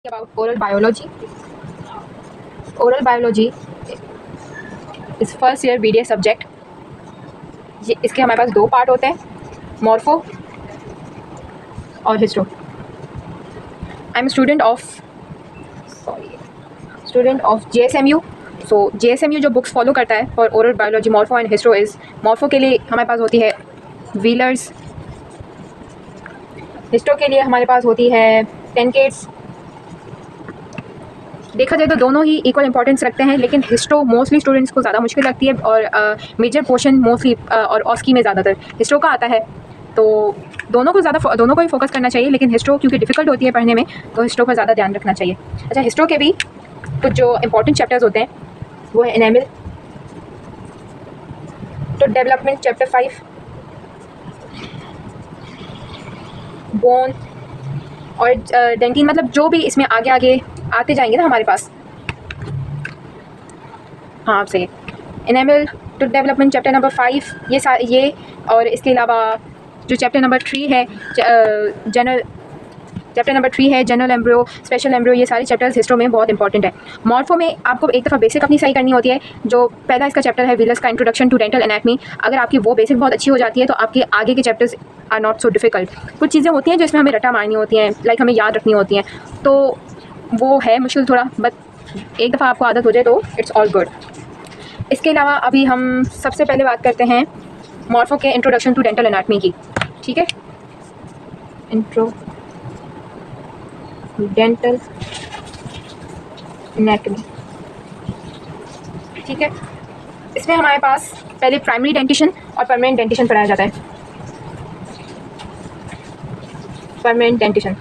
About oral biology. Oral biology is first year BDS subject. इसके हमारे पास दो part होते हैं, मॉर्फो और histo. I am student of JSMU। So JSMU जो बुक्स फॉलो करता है for oral biology, morpho and histo is, morpho के लिए हमारे पास होती है व्हीलर्स, हिस्टो के लिए हमारे पास होती है टेनकेट्स। देखा जाए तो दोनों ही इक्वल इंपॉर्टेंस रखते हैं, लेकिन हिस्टो मोस्टली स्टूडेंट्स को ज़्यादा मुश्किल लगती है और मेजर पोर्शन मोस्टली और ऑस्की में ज़्यादातर हिस्टो का आता है। तो दोनों को ही फोकस करना चाहिए, लेकिन हिस्टो क्योंकि डिफ़िकल्ट होती है पढ़ने में तो हिस्टो पर ज़्यादा ध्यान रखना चाहिए। अच्छा, हिस्टो के भी कुछ जो इंपॉर्टेंट चैप्टर्स होते हैं वो है एनामल तो डेवलपमेंट चैप्टर 5, बोन और डेंटिन, मतलब जो भी इसमें आगे आगे आते जाएंगे ना हमारे पास। हाँ, आप सही। Enamel to development chapter number 5 ये और इसके अलावा जो चैप्टर नंबर 3 है जनरल एम्ब्रियो, स्पेशल एम्ब्रियो, ये सारे चैप्टर्स हिस्टो में बहुत इंपॉर्टेंट है। मॉर्फो में आपको एक दफ़ा बेसिक अपनी सही करनी होती है। जो पहला इसका चैप्टर है व्हीलर्स का इंट्रोडक्शन टू डेंटल एनाटमी, अगर आपकी वो बेसिक बहुत अच्छी हो जाती है तो आपके आगे के chapters are not so difficult. कुछ चीज़ें होती हैं जो इसमें हमें रटा मारनी होती हैं, लाइक हमें याद रखनी होती हैं, तो वो है मुश्किल थोड़ा, बट एक दफ़ा आपको आदत हो जाए तो इट्स ऑल गुड। इसके अलावा अभी हम सबसे पहले बात करते हैं मॉर्फो के इंट्रोडक्शन टू डेंटल एनाटमी की। ठीक है, इंट्रो डेंटल एनाटमी। ठीक है, इसमें हमारे पास पहले प्राइमरी डेंटिशन और परमानेंट डेंटिशन पढ़ाया जाता है। परमानेंट डेंटिशन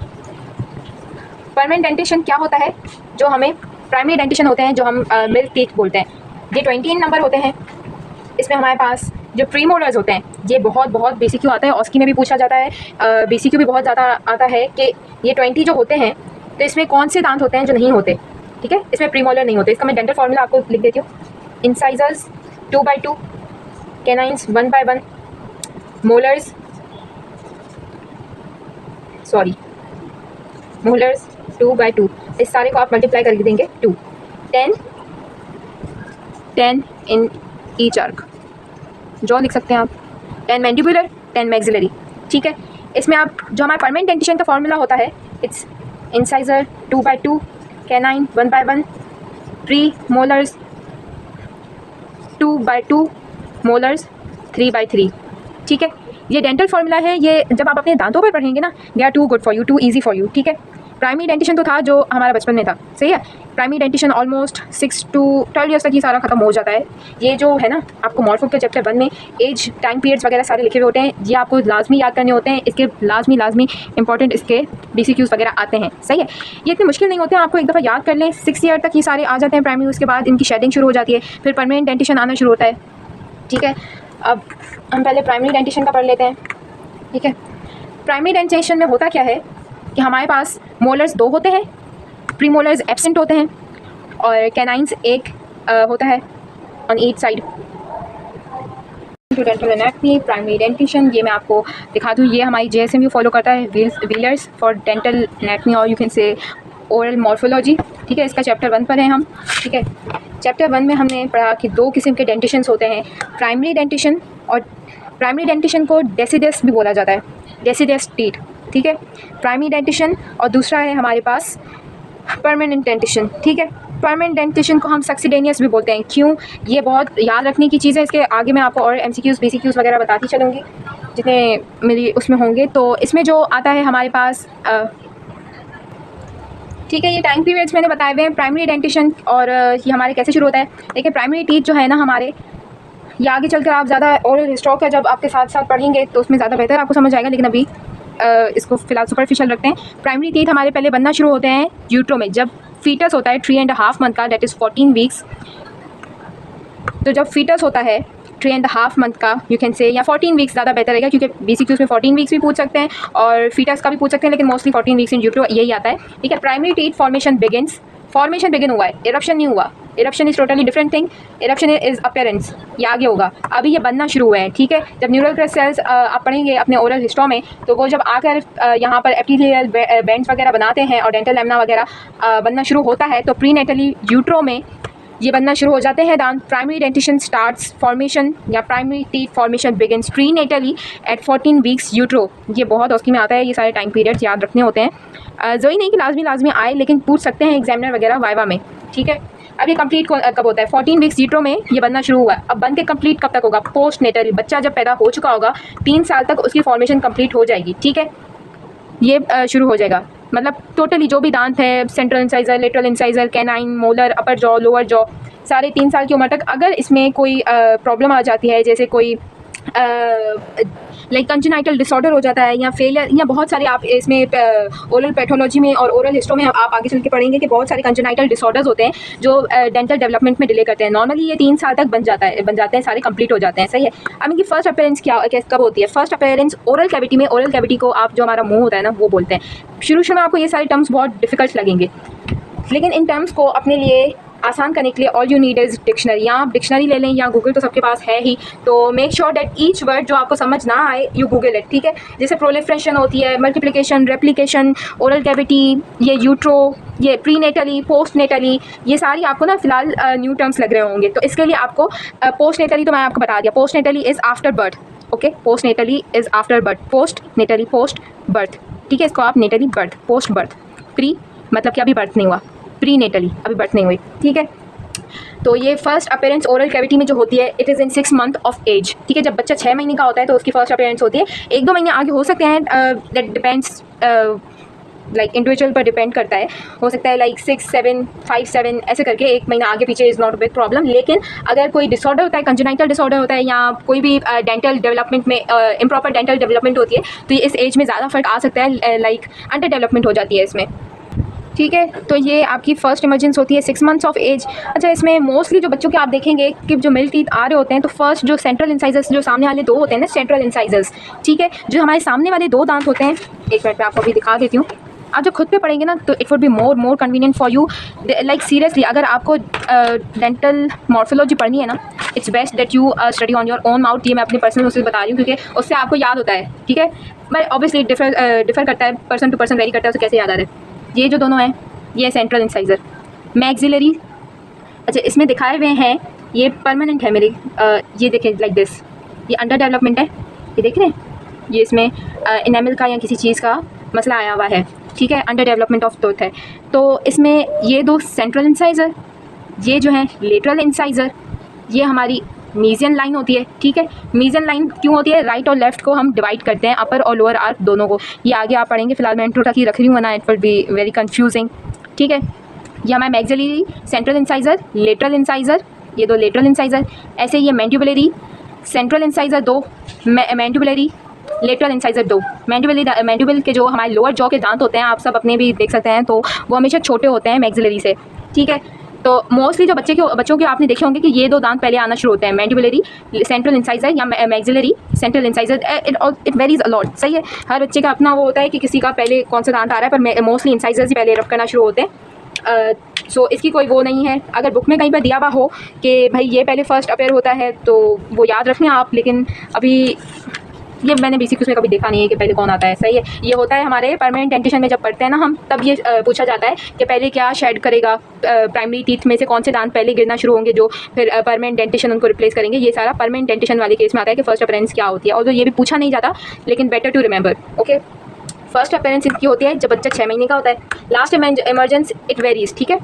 क्या होता है? जो हमें प्राइमरी डेंटिशन होते हैं, जो हम मिल्क टीथ बोलते हैं, ये 20 नंबर होते हैं। इसमें हमारे पास जो प्रीमोलर्स होते हैं, ये बहुत BCQ आता है, ऑस्की में भी पूछा जाता है, BCQ भी बहुत ज़्यादा आता है कि ये 20 जो होते हैं तो इसमें कौन से दांत होते हैं जो नहीं होते। ठीक है, इसमें प्रीमोलर नहीं होते। इसका मैं डेंटल फार्मूला आपको लिख देती हूँ। Incisors 2/2, canines 1/1, molars 2/2। इस सारे को आप मल्टीप्लाई करके देंगे 2, 10 इन ईच आर्क, जो लिख सकते हैं आप 10 मैंडिबुलर, 10 मैक्सिलरी। ठीक है, इसमें आप जो हमारा परमानेंट डेंटिशन का फार्मूला होता है, it's incisor 2/2, canine 1/1, pre molars 2/2, molars 3/3। ठीक है, ये डेंटल फार्मूला है। ये जब आप अपने दांतों पर पढ़ेंगे ना, they are too good for you, too easy for you. ठीक है, प्राइमरी डेंटिशन तो था जो हमारा बचपन में था, सही है। Primary dentition almost 6 to 12 years तक ही सारा खत्म हो जाता है। ये जो है ना, आपको मॉर्फो के चैप्टर 1 में एज, टाइम पीरियड्स वगैरह सारे लिखे हुए होते हैं, ये आपको लाजमी याद करने होते हैं। इसके लाजमी इंपॉर्टेंट इसके BCQs वगैरह आते हैं, सही है। ये इतने मुश्किल नहीं होते हैं, आपको एक दफ़ा याद कर लें। 6 ईयर तक ये सारे आ जाते हैं प्राइमरी, उसके बाद इनकी शेडिंग शुरू हो जाती है, फिर परमानेंट डेंटिशन आना शुरू होता है। ठीक है, अब हम पहले प्राइमरी डेंटिशन का पढ़ लेते हैं। ठीक है, प्राइमरी डेंटिशन में होता क्या है कि हमारे पास मोलर्स 2 होते हैं, प्रीमोलर्स एब्सेंट होते हैं और कैनाइन्स 1 होता है on each side. Dental anatomy, primary dentition, ये मैं आपको दिखा दूँ। ये हमारी JSMU फॉलो करता है व्हीलर्स फॉर डेंटल एनाटमी, और you can say oral morphology. ठीक है, इसका चैप्टर 1 पर है हम। ठीक है, चैप्टर 1 में हमने पढ़ा कि 2 किस्म के डेंटिशंस होते हैं, प्राइमरी डेंटिशन, और प्राइमरी डेंटिशन को डेसिडस भी बोला जाता है, डेसिडस टीथ। ठीक है, प्राइमरी डेंटिशन, और दूसरा है हमारे पास परमानेंट डेंटिशन। ठीक है, परमानेंट डेंटिशन को हम सक्सीडेनियस भी बोलते हैं। क्यों? ये बहुत याद रखने की चीज़ है। इसके आगे मैं आपको और MCQs BCQs वगैरह बताती चलूँगी जितने मेरी उसमें होंगे। तो इसमें जो आता है हमारे पास, ठीक है, ये टाइम पीरियड्स मैंने बताए हुए हैं प्राइमरी डेंटिशन, और ये हमारे कैसे शुरू होता है। देखिए, प्राइमरी टीथ जो है ना हमारे, ये आगे चलकर आप ज़्यादा ओरल हिस्ट्री का जब आपके साथ साथ पढ़ेंगे तो उसमें ज़्यादा बेहतर आपको समझ आएगा, लेकिन अभी इसको फिलहाल सुपरफिशियल रखते हैं। प्राइमरी टीथ हमारे पहले बनना शुरू होते हैं यूट्रो में, जब फीटस होता है 3.5 मंथ का, डेट इज़ 14 वीक्स। तो जब फीटस होता है 3.5 मंथ का, यू कैन से, या 14 वीक्स ज़्यादा बेहतर रहेगा, क्योंकि BCQs में 14 वीक्स भी पूछ सकते हैं और फीटस का भी पूछ सकते हैं, लेकिन मोस्टली 14 वीक्स इन यूट्रो यही आता है। ठीक है, प्राइमरी टीथ फॉर्मेशन बिगिन हुआ है, इरप्शन नहीं हुआ। Eruption is totally different thing. Eruption is appearance, ये आगे होगा, अभी ये बनना शुरू हुआ है, ठीक है। जब न्यूरल क्रस्ट सेल्स आप पढ़ेंगे अपने ओरल हिस्टो में, तो वो जब आकर यहाँ पर एपिथेलियल बैंड्स वगैरह बनाते हैं और डेंटल लैमिना वगैरह बनना शुरू होता है, तो प्री नेटली यूट्रो में ये बनना शुरू हो जाते हैं दांत। प्राइमरी डेंटिशन स्टार्ट्स फॉर्मेशन या primary teeth formation begins prenatally at 14 weeks utero. ये बहुत औसकी में आता है, ये सारे टाइम पीरियड्स याद रखने होते हैं। जो ही नहीं कि लाजमी आए, लेकिन पूछ सकते हैं एग्जामिनर वगैरह वाइवा में, ठीक है। अब ये कंप्लीट कब होता है? 14 वीक्स यूट्रो में ये बनना शुरू हुआ है। अब बन के कंप्लीट कब तक होगा? पोस्ट नेटली, बच्चा जब पैदा हो चुका होगा 3 साल तक उसकी फॉर्मेशन कंप्लीट हो जाएगी, ठीक है। ये शुरू हो जाएगा, मतलब टोटली जो भी दांत है, central incisor, lateral incisor, canine, molar, अपर जॉ, लोअर जॉ, सारे 3 साल की उम्र तक अगर इसमें कोई प्रॉब्लम आ जाती है, जैसे कोई लाइक कंजेनाइटल डिसऑर्डर हो जाता है या फेलियर, या बहुत सारे आप इसमें ओरल पैथोलॉजी में और ओरल हिस्टो में आप आगे चल के पढ़ेंगे कि बहुत सारे कंजेनाइटल डिसऑर्डर्स होते हैं जो डेंटल डेवलपमेंट में डिले करते हैं। नॉर्मली ये 3 साल तक बन जाते हैं, सारे कंप्लीट हो जाते हैं, सही है। अब इनकी फर्स्ट अपीयरेंस कब होती है? फर्स्ट अपीयरेंस ओरल कैविटी में। ओरल कैविटी को आप जो हमारा मुंह होता है ना, वो बोलते हैं। शुरू में आपको ये सारे टर्म्स बहुत डिफिकल्ट लगेंगे, लेकिन इन टर्म्स को अपने लिए आसान करने के लिए all you need is dictionary. या आप डिक्शनरी ले लें या गूगल तो सबके पास है ही, तो make sure that each word जो आपको समझ ना आए यू गूगल इट, ठीक है। जैसे प्रोलिफरेशन होती है, मल्टीप्लिकेशन, रेप्लिकेशन, ओरल कैविटी, ये यूट्रो, ये प्री नेटली, पोस्ट नेटली, ये सारी आपको ना फिलहाल न्यू टर्म्स लग रहे होंगे। तो इसके लिए आपको पोस्ट नेटली तो मैं आपको बता दिया, post neatly is after birth, okay. Post neatly is after birth, post neatly post birth, ठीक है। इसको आप neatly birth, post birth, pre मतलब कि अभी बर्थ नहीं हुआ, प्री नेटली अभी बर्थ नहीं हुई, ठीक है। तो ये फर्स्ट अपीयरेंस ओरल कैविटी में जो होती है, it is in 6 month of age, ठीक है। जब बच्चा 6 महीने का होता है तो उसकी फर्स्ट अपीयरेंस होती है। 1-2 महीने आगे हो सकते हैं, दैट डिपेंड्स लाइक इंडिविजुअल पर डिपेंड करता है। हो सकता है लाइक 6, 7, 5, 7 ऐसे करके 1 महीना आगे पीछे is not a big problem. लेकिन अगर कोई डिसऑर्डर होता है, कंजेनाइटल डिसऑर्डर होता है, या कोई भी डेंटल डेवलपमेंट में इम्प्रॉपर डेंटल डेवलपमेंट होती है, तो ये इस एज में ज़्यादा फर्क आ सकता है, लाइक अंडर डेवलपमेंट हो जाती है इसमें, ठीक है। तो ये आपकी फर्स्ट इमरजेंस होती है 6 मंथ्स ऑफ एज। अच्छा, इसमें मोस्टली जो बच्चों के आप देखेंगे कि जो मिल्क टीथ आ रहे होते हैं, तो फर्स्ट जो सेंट्रल इंसाइजर्स, जो सामने वाले 2 होते हैं ना, सेंट्रल इंसाइजर्स, ठीक है, जो हमारे सामने वाले 2 दांत होते हैं, 1 मिनट में आपको अभी दिखा देती हूँ। आप जब खुद पे पढ़ेंगे ना, तो it would be more convenient for you, like seriously अगर आपको डेंटल मॉर्फोलॉजी पढ़नी है ना, it's best that you study on your own mouth. ये मैं अपने पर्सनल उससे बता रही हूँ, क्योंकि उससे आपको याद होता है, ठीक है। बट ऑब्वियसली डिफर करता है, पर्सन टू पर्सन वेरी करता है, उसे कैसे याद आ रहा है। ये जो दोनों हैं, ये सेंट्रल इंसाइजर, मैक्सिलरी। अच्छा, इसमें दिखाए हुए हैं, ये परमानेंट है मेरे, ये देखें लाइक दिस, ये अंडर डेवलपमेंट है, ये देख रहे हैं, ये इसमें इनेमल का या किसी चीज़ का मसला आया हुआ है, ठीक है, अंडर डेवलपमेंट ऑफ टूथ है। तो इसमें ये 2 सेंट्रल इंसाइजर, ये जो है लेटरल इंसाइजर, ये हमारी मीजियन लाइन होती है, ठीक है। मीजियन लाइन क्यों होती है? राइट और लेफ्ट को हम डिवाइड करते हैं, अपर और लोअर आर्क दोनों को। ये आगे आप पढ़ेंगे, फिलहाल मैं इंट्रो तक ही रख रही हूँ, वरना it will be very confusing, ठीक है। ये हमारा maxillary, central incisor, lateral incisor, ये 2 लेटरल इंसाइजर। ऐसे ये mandibulary, central incisor 2, mandibulary, lateral incisor 2। Mandible के जो हमारे लोअर जॉ के दांत होते हैं, आप सब अपने भी देख सकते हैं, तो वो हमेशा छोटे होते हैं मैक्सिलरी से, ठीक है। तो मोस्टली जो बच्चों के आपने देखे होंगे कि ये 2 दांत पहले आना शुरू होते हैं, मैंडिबुलरी, सेंट्रल इंसाइजर या maxillary, central incisor. It varies a lot, सही है। हर बच्चे का अपना वो होता है कि किसी का पहले कौन सा दांत आ रहा है, पर मोस्टली इंसाइजर्स ही पहले रब करना शुरू होते हैं। सो इसकी कोई वो नहीं है। अगर बुक में कहीं पर दिया हुआ हो कि भाई ये पहले फर्स्ट अपेयर होता है, तो वो याद रखें आप, लेकिन अभी ये मैंने बेसिक उसमें कभी देखा नहीं है कि पहले कौन आता है, सही है। ये होता है हमारे परमानेंट डेंटिशन में जब पढ़ते हैं ना हम, तब ये पूछा जाता है कि पहले क्या शेड करेगा, प्राइमरी टीथ में से कौन से दांत पहले गिरना शुरू होंगे, जो फिर परमानेंट डेंटिशन उनको रिप्लेस करेंगे। ये सारा परमानेंट डेंटिशन वाले केस में आता है कि फर्स्ट अपीयरेंस क्या होती है, और ये भी पूछा नहीं जाता, लेकिन better to remember, okay. First appearance इनकी होती है जब बच्चा 6 महीने का होता है। लास्ट इमरजेंस इट वेरीज, ठीक है।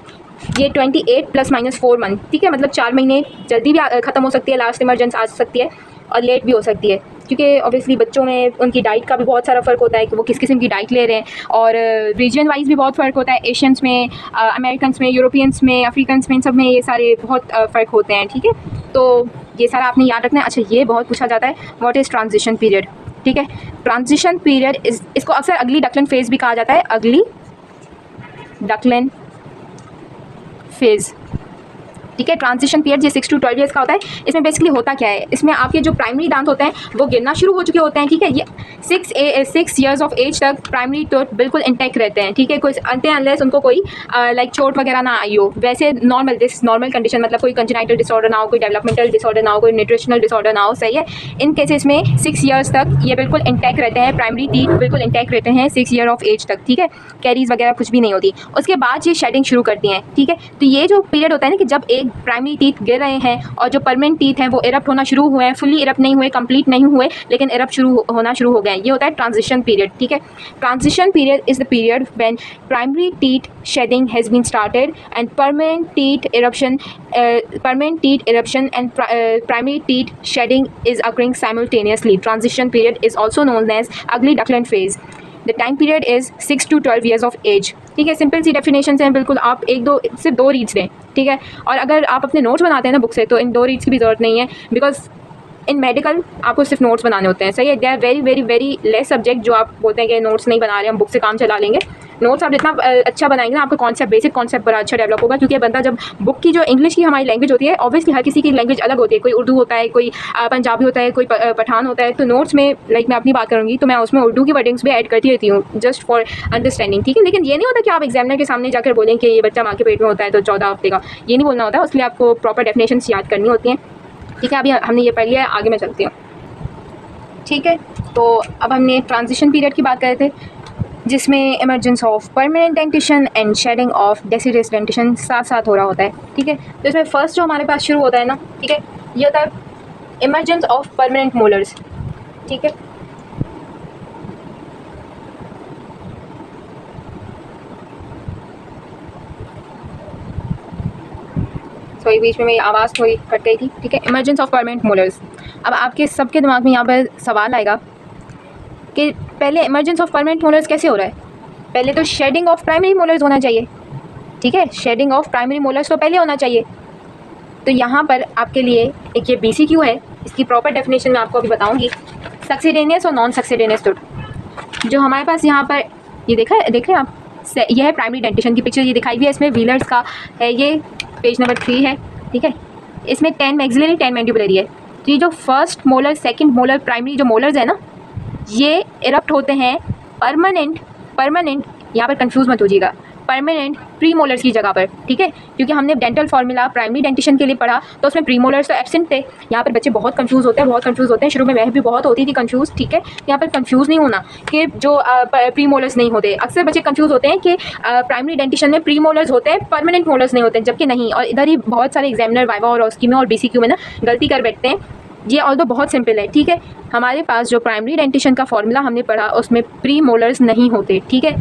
ये 28 ± 4 मंथ, ठीक है, मतलब 4 महीने जल्दी भी ख़त्म हो सकती है, लास्ट इमरजेंस आ सकती है, और लेट भी हो सकती है, क्योंकि ऑब्वियसली बच्चों में उनकी डाइट का भी बहुत सारा फ़र्क होता है कि वो किस किस्म की डाइट ले रहे हैं, और रीजन वाइज भी बहुत फ़र्क होता है। एशियंस में, अमेरिकन्स में, यूरोपियंस में, अफ्रीकन्स में, इन सब में ये सारे बहुत फ़र्क होते हैं, ठीक है। तो ये सारा आपने याद रखना है। अच्छा, ये बहुत पूछा जाता है, व्हाट इज़ ट्रांजिशन पीरियड, ठीक है। ट्रांजिशन पीरियड इसको अक्सर अगली डकलिन फेज़ भी कहा जाता है, अगली डकलिन फेज़, ठीक है। ट्रांजिशन पीरियड ये 6 to 12 ईयर्स का होता है। इसमें बेसिकली होता क्या है, इसमें आपके जो प्राइमरी दांत होते हैं वो गिरना शुरू हो चुके होते हैं। ठीक है, ये 6 ईयर्स ऑफ एज तक प्राइमरी टूथ बिल्कुल इंटैक्ट रहते हैं। ठीक है, कोई अनलेस उनको कोई लाइक चोट वगैरह ना आई हो। वैसे नॉर्मल कंडीशन, मतलब कोई कंजेनाइटल डिसऑर्डर ना हो, कोई डेवलपमेंटल डिसऑर्डर ना हो, कोई न्यूट्रिशनल डिसऑर्डर ना हो, सही है। इन केसेस में 6 ईयर्स तक ये बिल्कुल इंटैक्ट रहते हैं, प्राइमरी टीथ बिल्कुल इंटैक्ट रहते हैं 6 ईयर ऑफ एज तक। ठीक है, कैरीज वगैरह कुछ भी नहीं होती। उसके बाद ये शेडिंग शुरू करती हैं। ठीक है, तो ये जो पीरियड होता है ना कि जब एक प्राइमरी टीथ गिर रहे हैं और जो परमानेंट टीथ हैं वो इरप्ट होना शुरू हुए हैं, फुली इरप्ट नहीं हुए, कंप्लीट नहीं हुए, लेकिन इरप्ट होना शुरू हो गए हैं, ये होता है ट्रांजिशन पीरियड। ठीक है, transition period is the period when primary teeth shedding has been started and permanent teeth eruption and primary teeth shedding is occurring simultaneously. Transition period is also known as ugly duckling phase. The time period is 6 to 12 years of age. ठीक है, simple सी definition हैं बिल्कुल। आप सिर्फ 2 reads लें। ठीक है, और अगर आप अपने नोट्स बनाते हैं ना बुक से, तो इन 2 रीड्स की भी ज़रूरत नहीं है, बिकॉज इन मेडिकल आपको सिर्फ नोट्स बनाने होते हैं। सही है, they are very very very less subject जो आप बोलते हैं कि नोट्स नहीं बना रहे, हम बुक से काम चला लेंगे। नोट्स आप जितना अच्छा बनाएंगे ना, आपका कॉन्सेप्ट, बेसिक कॉन्सेप्ट बड़ा अच्छा डेवलप होगा। क्योंकि बंदा जब बुक की जो इंग्लिश की हमारी लैंग्वेज होती है, ऑब्वियसली हर किसी की लैंग्वेज अलग होती है। कोई उर्दू होता है, कोई पंजाबी होता है, कोई पठान होता है। तो नोट्स में लाइक मैं अपनी बात करूँगी तो मैं उसमें उर्दू की वर्डिंग्स भी ऐड करती रहती हूँ जस्ट फॉर अंडरस्टैंडिंग। ठीक है, लेकिन ये नहीं होता कि आप एग्जामिनर के सामने जाकर बोलें कि ये बच्चा माँ के पेट में होता है तो 14 हफ्ते का, ये नहीं बोलना होता है। उसके लिए आपको प्रॉपर डेफिनेशन याद करनी होती हैं। ठीक है, अभी हमने ये पढ़ लिया है, आगे मैं चलती हूँ। ठीक है, तो अब हमने ट्रांजिशन पीरियड की बात कर रहे थे, जिसमें emergence of permanent dentition and shedding of deciduous dentition साथ साथ हो रहा होता है। ठीक है, तो इसमें फर्स्ट जो हमारे पास शुरू होता है ना, ठीक है, ये होता है इमरजेंस ऑफ परमानेंट मोलर्स। ठीक है, सॉरी बीच में मेरी आवाज़ थोड़ी कट गई थी। ठीक है, इमरजेंस ऑफ परमानेंट मोलर्स। अब आपके सबके दिमाग में यहाँ पर सवाल आएगा कि पहले इमरजेंस ऑफ परमानेंट मोलर्स कैसे हो रहा है। पहले तो शेडिंग ऑफ प्राइमरी मोलर्स होना चाहिए। ठीक है, शेडिंग ऑफ प्राइमरी मोलर्स तो पहले होना चाहिए। तो यहाँ पर आपके लिए एक ये BCQ है, इसकी प्रॉपर डेफिनेशन मैं आपको अभी बताऊँगी। सक्सीडेनियस और नॉन सक्सीडेनियस टूथ जो हमारे पास यहाँ पर ये देख रहे हैं आप, यह है प्राइमरी डेंटिशन की पिक्चर, ये दिखाई हुई है। इसमें व्हीलर्स का है, ये पेज नंबर 3 है। ठीक है, इसमें 10 मैक्सिलरी 10 मैंडिबुलरी है। तो ये जो first molar, second molar, primary जो मोलर्स है ना, ये इरप्ट होते हैं परमानेंट यहाँ पर कंफ्यूज मत होजिएगा, परमानेंट प्री मोलर्स की जगह पर। ठीक है, क्योंकि हमने डेंटल फार्मूला प्राइमरी डेंटिशन के लिए पढ़ा तो उसमें प्री मोलर्स तो एब्सेंट थे। यहाँ पर बच्चे बहुत कंफ्यूज होते हैं, शुरू में वह भी बहुत होती थी कंफ्यूज। ठीक है, यहाँ पर कंफ्यूज नहीं होना कि जो प्री मोलर्स नहीं होते। अक्सर बच्चे कंफ्यूज होते हैं कि प्राइमरी डेंटिशन में प्री मोलर्स होते हैं, परमानेंट मोलर्स नहीं होते, जबकि नहीं। और इधर ही बहुत सारे एग्जामिनर वाइवा और ऑस्की में और BCQ में ना गलती कर बैठते हैं। ये ऑल्दो बहुत सिंपल है। ठीक है, हमारे पास जो प्राइमरी डेंटिशन का फॉर्मूला हमने पढ़ा उसमें प्री मोलर्स नहीं होते। ठीक है,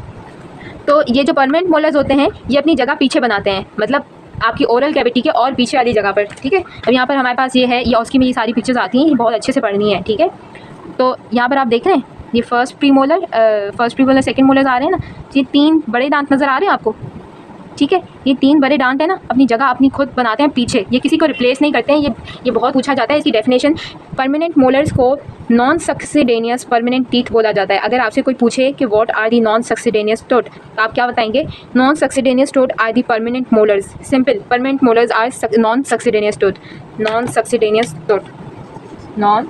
तो ये जो परमानेंट मोलर्स होते हैं ये अपनी जगह पीछे बनाते हैं, मतलब आपकी ओरल कैविटी के और पीछे वाली जगह पर। ठीक है, अब यहाँ पर हमारे पास ये है, ये ऑस्की में ये सारी पिक्चर्स आती हैं, ये बहुत अच्छे से पढ़नी है। ठीक है, तो यहाँ पर आप देख रहे हैं ये first premolar, second molars आ रहे हैं ना, ये 3 बड़े दांत नज़र आ रहे हैं आपको। ठीक है, ये 3 बड़े दांत है ना, अपनी जगह अपनी खुद बनाते हैं पीछे, ये किसी को रिप्लेस नहीं करते हैं। ये बहुत पूछा जाता है, इसकी डेफिनेशन। परमानेंट मोलर्स को नॉन सक्सीडेनियस परमानेंट टीथ बोला जाता है। अगर आपसे कोई पूछे कि what are the non succedaneous tooth, तो आप क्या बताएंगे? Non succedaneous tooth are the permanent molars. Simple, permanent molars are non succedaneous tooth. Non succedaneous tooth, non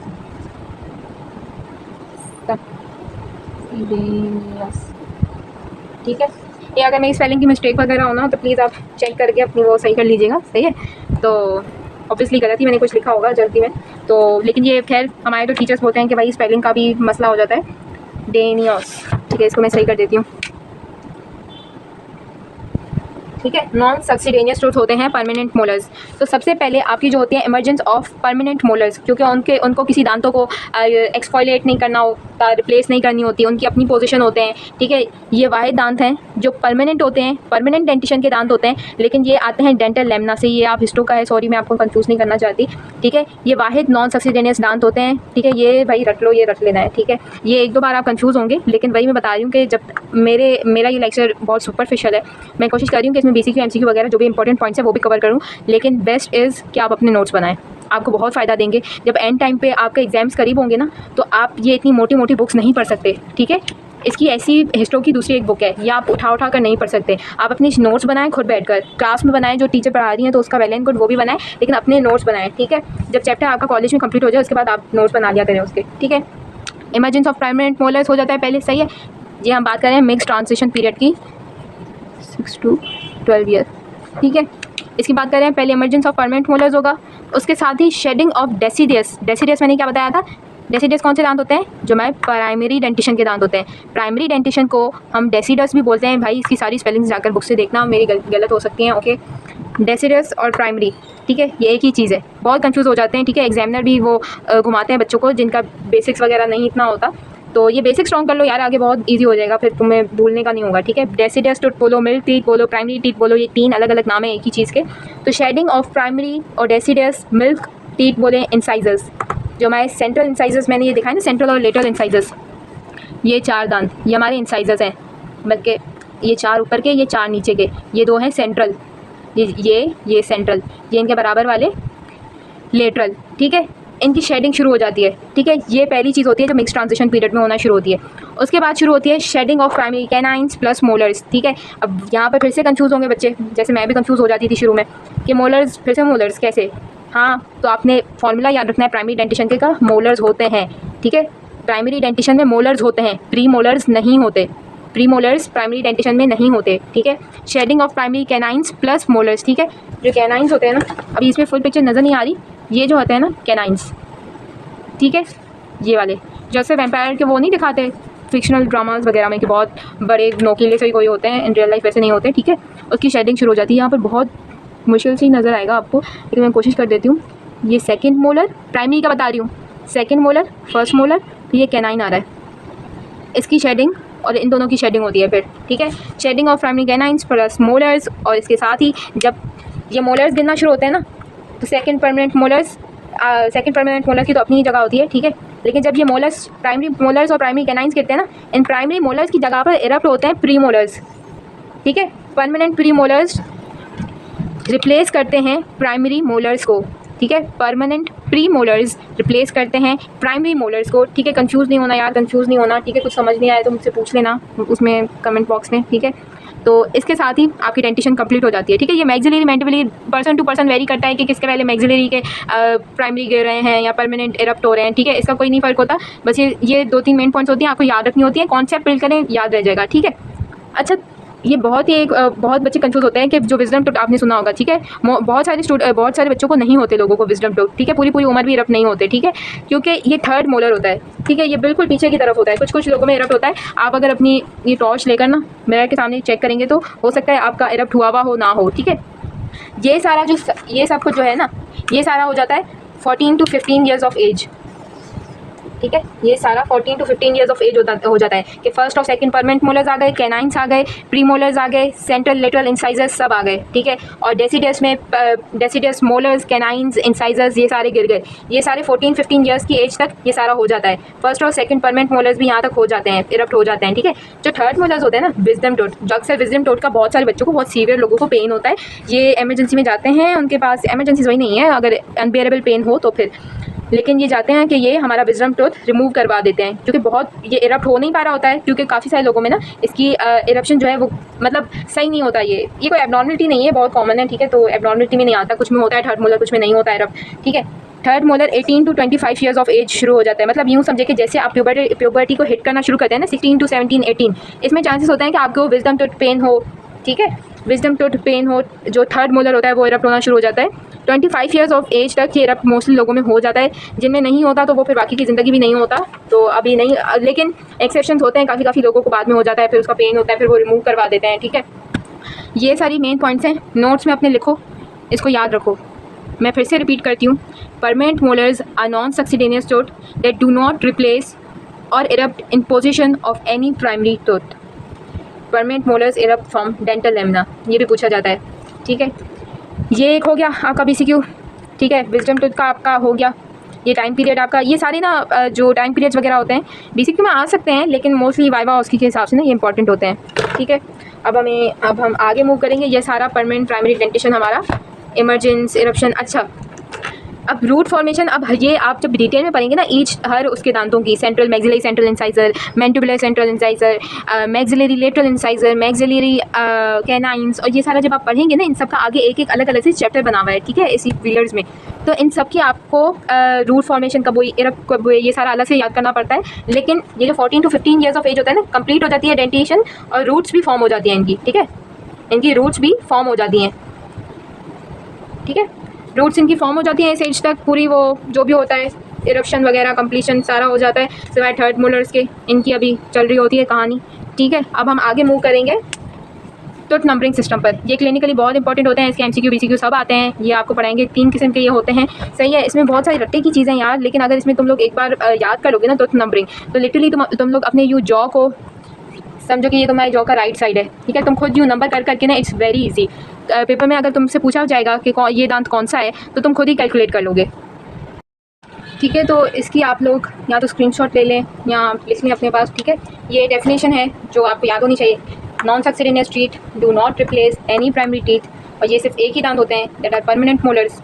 succedaneous. ठीक है, ये अगर मेरी स्पेलिंग की मिस्टेक वगैरह होना तो प्लीज़ आप चेक करके अपनी वो सही कर लीजिएगा। सही है, तो ऑब्वियसली गलत ही मैंने कुछ लिखा होगा जल्दी में, तो लेकिन ये खैर हमारे तो टीचर्स बोलते हैं कि भाई स्पेलिंग का भी मसला हो जाता है। डेनियस, ठीक है, इसको मैं सही कर देती हूँ। ठीक है, नॉन सक्सीडेनियस टूथ होते हैं परमानेंट मोलर्स। तो सबसे पहले आपकी जो होती है इमरजेंस ऑफ परमानेंट मोलर्स, क्योंकि उनको किसी दांतों को एक्सफोलिएट नहीं करना होता, रिप्लेस नहीं करनी होती, उनकी अपनी पोजीशन होते हैं। ठीक है, ये वाहिद दांत हैं जो परमानेंट होते हैं, परमानेंट डेंटिशन के दांत होते हैं, लेकिन ये आते हैं डेंटल लेमना से। ये आप हिस्टो का है, सॉरी मैं आपको कंफ्यूज नहीं करना चाहती। ठीक है, ये वाहिद नॉन सक्सीडेनियस दांत होते हैं। ठीक है, ये भाई रट लो, ये रट लेना है। ठीक है, ये 1-2 बार आप कंफ्यूज होंगे, लेकिन वही मैं बता रही हूँ कि जब मेरा ये लेक्चर बहुत सुपरफिशियल है, मैं कोशिश कर रही हूँ कि इसमें BCQ MCQ वगैरह जो भी इंपॉर्टेंट पॉइंट्स है वो भी कवर करूँ, लेकिन बेस्ट इज़ कि आप अपने नोट्स बनाएं, आपको बहुत फ़ायदा देंगे। जब एंड टाइम पे आपके एग्जाम्स करीब होंगे ना, तो आप ये इतनी मोटी मोटी बुक्स नहीं पढ़ सकते। ठीक है, इसकी ऐसी हिस्ट्रो की दूसरी एक बुक है, ये आप उठा कर नहीं पढ़ सकते। आप अपने नोट्स बनाएं खुद बैठकर, क्लास में बनाएं, जो टीचर पढ़ा रही हैं तो उसका वेल एंड गुड, वो भी बनाएं, लेकिन अपने नोट्स बनाएं, ठीक है। जब चैप्टर आपका कॉलेज में कंप्लीट हो जाए उसके बाद आप नोट्स बना लिया करें उसके, ठीक है। इमर्जेंस ऑफ परमानेंट मोलर्स हो जाता है पहले, सही है। ये हम बात कर रहे हैं मिक्स ट्रांजिशन पीरियड की, 6 to 12 ईयर, ठीक है। इसकी बात कर रहे हैं, पहले इमर्जेंस ऑफ परमानेंट मोलर्स होगा, उसके साथ ही शेडिंग ऑफ डेसिडियस। डेसिडियस मैंने क्या बताया था, डेसिडियस कौन से दांत होते हैं, जो हमारे प्राइमरी डेंटिशन के दांत होते हैं। प्राइमरी डेंटिशन को हम डेसिडस भी बोलते हैं। भाई इसकी सारी स्पेलिंग्स जाकर बुक से देखना, मेरी गलत हो सकती हैं, ओके। डेसिडस और प्राइमरी, ठीक है, ये एक ही चीज़ है। बहुत कंफ्यूज हो जाते हैं, ठीक है। एग्जामिनर भी वो घुमाते हैं बच्चों को जिनका बेसिक्स वगैरह नहीं इतना होता, तो ये बेसिक स्ट्रॉन्ग कर लो यार, आगे बहुत इजी हो जाएगा, फिर तुम्हें भूलने का नहीं होगा, ठीक है। डेसिडस टूथ बोलो, मिल्क टीथ बोलो, प्राइमरी टीथ बोलो, ये 3 अलग अलग नाम है एक ही चीज़ के। तो शेडिंग ऑफ प्राइमरी और डेसिडस, मिल्क टीथ बोले इंसाइजर्स, जो हमारे सेंट्रल इंसाइजर्स मैंने ये दिखाया ना, सेंट्रल और लेटरल इंसाइजर्स, ये 4 दांत ये हमारे इंसाइजर्स हैं, बल्कि ये 4 ऊपर के, ये 4 नीचे के, ये 2 हैं सेंट्रल, ये सेंट्रल, ये इनके बराबर वाले लेटरल, ठीक है। इनकी शेडिंग शुरू हो जाती है, ठीक है। ये पहली चीज़ होती है जो मिक्स ट्रांजिशन पीरियड में होना शुरू होती है। उसके बाद शुरू होती है shedding of primary canines plus molars, ठीक है। अब यहाँ पर फिर से कंफ्यूज होंगे बच्चे, जैसे मैं भी कंफ्यूज हो जाती थी शुरू में कि मोलर्स फिर से मोलर्स कैसे। हाँ, तो आपने फॉर्मूला याद रखना है प्राइमरी डेंटिशन के का, मोलर्स होते हैं, ठीक है। प्राइमरी डेंटिशन में मोलर्स होते हैं, प्री मोलर्स नहीं होते। प्री मोलर्स प्राइमरी डेंटिशन में नहीं होते, ठीक है। Shedding of primary canines plus molars, ठीक है। जो कैनाइंस होते हैं ना, अभी इसमें फुल पिक्चर नज़र नहीं आ रही, ये जो होते हैं ना कैनाइंस, ठीक है, ये वाले जैसे वैम्पायर के वो नहीं दिखाते फिक्शनल ड्रामास वगैरह में कि बहुत बड़े नोकीले से कोई होते हैं, इन रियल लाइफ वैसे नहीं होते, ठीक है। उसकी शेडिंग शुरू हो जाती है। यहाँ पर बहुत मुश्किल सी नज़र आएगा आपको, लेकिन मैं कोशिश कर देती हूँ। ये सेकंड मोलर, प्राइमरी का बता रही हूँ, सेकंड मोलर, फर्स्ट मोलर, तो ये कैनाइन आ रहा है, इसकी शेडिंग और इन दोनों की शेडिंग होती है फिर, ठीक है। Shedding of primary canines plus molars, और इसके साथ ही जब ये मोलर्स गिरना शुरू होते हैं ना, तो सेकंड परमानेंट मोलर्स की तो अपनी ही जगह होती है, ठीक है। लेकिन जब ये मोलर्स, प्राइमरी मोलर्स और प्राइमरी कैनाइंस गिरते हैं ना, इन प्राइमरी मोलर्स की जगह पर इरप्ट होते हैं प्री मोलर्स, ठीक है। परमानेंट प्री मोलर्स रिप्लेस करते हैं प्राइमरी मोलर्स को, ठीक है। परमानेंट प्री मोलर्स रिप्लेस करते हैं प्राइमरी मोलर्स को, ठीक है। कंफ्यूज नहीं होना यार, कंफ्यूज नहीं होना, ठीक है। कुछ समझ नहीं आया तो मुझसे पूछ लेना उसमें कमेंट बॉक्स में, ठीक है। तो इसके साथ ही आपकी डेंटिशन कंप्लीट हो जाती है, ठीक है। ये maxillary mandibulary person to person vary करता है कि किसके पहले मैक्सिलरी के प्राइमरी गिर रहे हैं या परमानेंट इरप्ट हो रहे हैं, ठीक है। इसका कोई नहीं फ़र्क होता, बस ये 2-3 मेन पॉइंट्स होती हैं, आपको याद रखनी होती है। कॉन्सेप्ट बिल्ड करें, याद रह जाएगा, ठीक है। अच्छा, ये बहुत ही बहुत बच्चे कंफ्यूज होते हैं कि जो विजडम टूथ आपने सुना होगा, ठीक है। बहुत सारे बच्चों को नहीं होते, लोगों को विजडम टूथ, ठीक है। पूरी उम्र भी इरप्ट नहीं होते, ठीक है, क्योंकि ये थर्ड मोलर होता है, ठीक है। ये बिल्कुल पीछे की तरफ होता है, कुछ लोगों में इरप्ट होता है। आप अगर अपनी ये टॉर्च लेकर ना मिरर के सामने चेक करेंगे तो हो सकता है आपका इरप्ट हुआ हो ना हो, ठीक है। ये सब कुछ जो है ना, ये सारा हो जाता है 14 to 15 ईयर्स ऑफ एज, ठीक है। ये सारा 14 to 15 ईयर्स ऑफ एज हो जाता है कि फर्स्ट और सेकंड परमानेंट मोलर्स आ गए, कैनाइंस आ गए, प्री मोलर्स आ गए, सेंट्रल लेटरल इंसाइजर्स सब आ गए, ठीक है। और डेसिडस मोलर्स, कैनाइंस, इंसाइजर्स ये सारे गिर गए। ये सारे 14-15 ईयर्स की एज तक ये सारा हो जाता है। फर्स्ट और सेकंड परमानेंट मोलर्स भी यहाँ तक हो जाते हैं, इरप्ट हो जाते हैं, ठीक है। जो थर्ड मोलर्स होते हैं ना, विजडम टूथ, जो अक्सर विजडम टूथ का बहुत सारे बच्चों को, बहुत सीवियर लोगों को पेन होता है, ये एमरजेंसी में जाते हैं, उनके पास एमरजेंसी वही नहीं है, अगर अनबेरेबल पेन हो तो फिर, लेकिन ये जाते हैं कि ये हमारा विजडम टूथ रिमूव करवा देते हैं, क्योंकि बहुत ये इरप्ट हो नहीं पा रहा होता है, क्योंकि काफ़ी सारे लोगों में ना इसकी इरप्शन जो है वो मतलब सही नहीं होता। ये कोई एबनॉर्मलिटी नहीं है, बहुत कॉमन है, ठीक है। तो एबनॉर्मलिटी में नहीं आता, कुछ में होता है थर्ड मोलर, कुछ में नहीं होता है इरप्ट, ठीक है। Third molar 18 to 25 years of age शुरू हो जाता है। मतलब यूँ समझे कि जैसे आप प्यूबर्टी को हिट करना शुरू करते हैं ना, 16 to 17, 18, इसमें चांसेस होते हैं कि आपको विजडम टूथ पेन हो, ठीक है। विजडम टूथ पेन हो, जो थर्ड मोलर होता है वो इरप्ट होना शुरू हो जाता है। 25 ईयर्स ऑफ एज तक ये इरप्ट मोस्टली लोगों में हो जाता है। जिनमें नहीं होता तो वो फिर बाकी की ज़िंदगी भी नहीं होता, तो अभी नहीं, लेकिन एक्सेप्शंस होते हैं, काफ़ी लोगों को बाद में हो जाता है, फिर उसका पेन होता है, फिर वो रिमूव करवा देते हैं, ठीक है। ये सारी मेन पॉइंट्स हैं, नोट्स में अपने लिखो, इसको याद रखो। मैं फिर से रिपीट करती हूँ, permanent molars are non succedaneous tooth that do not replace और erupt in position of any primary tooth. Permanent molars erupt from dental lamina, ये भी पूछा जाता है, ठीक है। ये एक हो गया आपका BCQ, ठीक है। विजडम टूथ का आपका हो गया, ये टाइम पीरियड आपका, ये सारे ना जो टाइम पीरियड्स वगैरह होते हैं BCQ में आ सकते हैं, लेकिन मोस्टली वाइवा उसकी के हिसाब से ना ये इंपॉर्टेंट होते हैं, ठीक है। अब हम आगे मूव करेंगे। ये सारा परमानेंट प्राइमरी डेंटिशन हमारा, इमरजेंस, इरप्शन। अच्छा, अब रूट फॉर्मेशन, अब ये आप जब डिटेल में पढ़ेंगे ना ईच हर उसके दांतों की, central maxillary central incisor, mandibular central incisor, maxillary lateral incisor, maxillary canines, और ये सारा जब आप पढ़ेंगे ना इन सब का आगे एक एक अलग अलग से चैप्टर बना हुआ है, ठीक है, इसी पिलर्स में। तो इन सब की आपको रूट फॉर्मेशन कब हुई, इरप कब हुई, ये सारा अलग से याद करना पड़ता है। लेकिन ये जो 14 to 15 ईयर्स ऑफ एज होता है ना, कंप्लीट हो जाती है डेंटेशन और रूट्स भी फॉर्म हो जाती हैं इनकी, ठीक है, इनकी रूट्स भी फॉर्म हो जाती हैं, ठीक है, रूट्स इनकी फॉर्म हो जाती हैं इस एज तक, पूरी वो जो भी होता है इरप्शन वगैरह कंप्लीशन सारा हो जाता है, सिवाय थर्ड मोलर्स के, इनकी अभी चल रही होती है कहानी, ठीक है। अब हम आगे मूव करेंगे टूथ नंबरिंग सिस्टम पर। ये क्लिनिकली बहुत इंपॉर्टेंट होते हैं, इसके एमसीक्यू बीसीक्यू सब आते हैं, ये आपको पढ़ाएंगे, 3 किस्म के ये होते हैं, सही है। इसमें बहुत सारी रट्टे की चीज़ें यार, लेकिन अगर इसमें तुम लोग एक बार याद कर लोगे ना टूथ नंबरिंग, तो लिटरली तुम लोग अपने यू जॉ को समझो कि ये तुम्हारे जॉ का राइट साइड है, ठीक है, तुम खुद यूँ नंबर कर करके ना, इट्स वेरी इजी। पेपर में अगर तुमसे पूछा जाएगा कि ये दांत कौन सा है, तो तुम खुद ही कैलकुलेट कर लोगे, ठीक है। तो इसकी आप लोग या तो स्क्रीनशॉट ले लें या लिख लें अपने पास, ठीक है। ये डेफिनेशन है जो आपको याद होनी चाहिए। Non succedaneous teeth do not replace any primary teeth, और ये सिर्फ एक ही दांत होते हैं, that are permanent molars.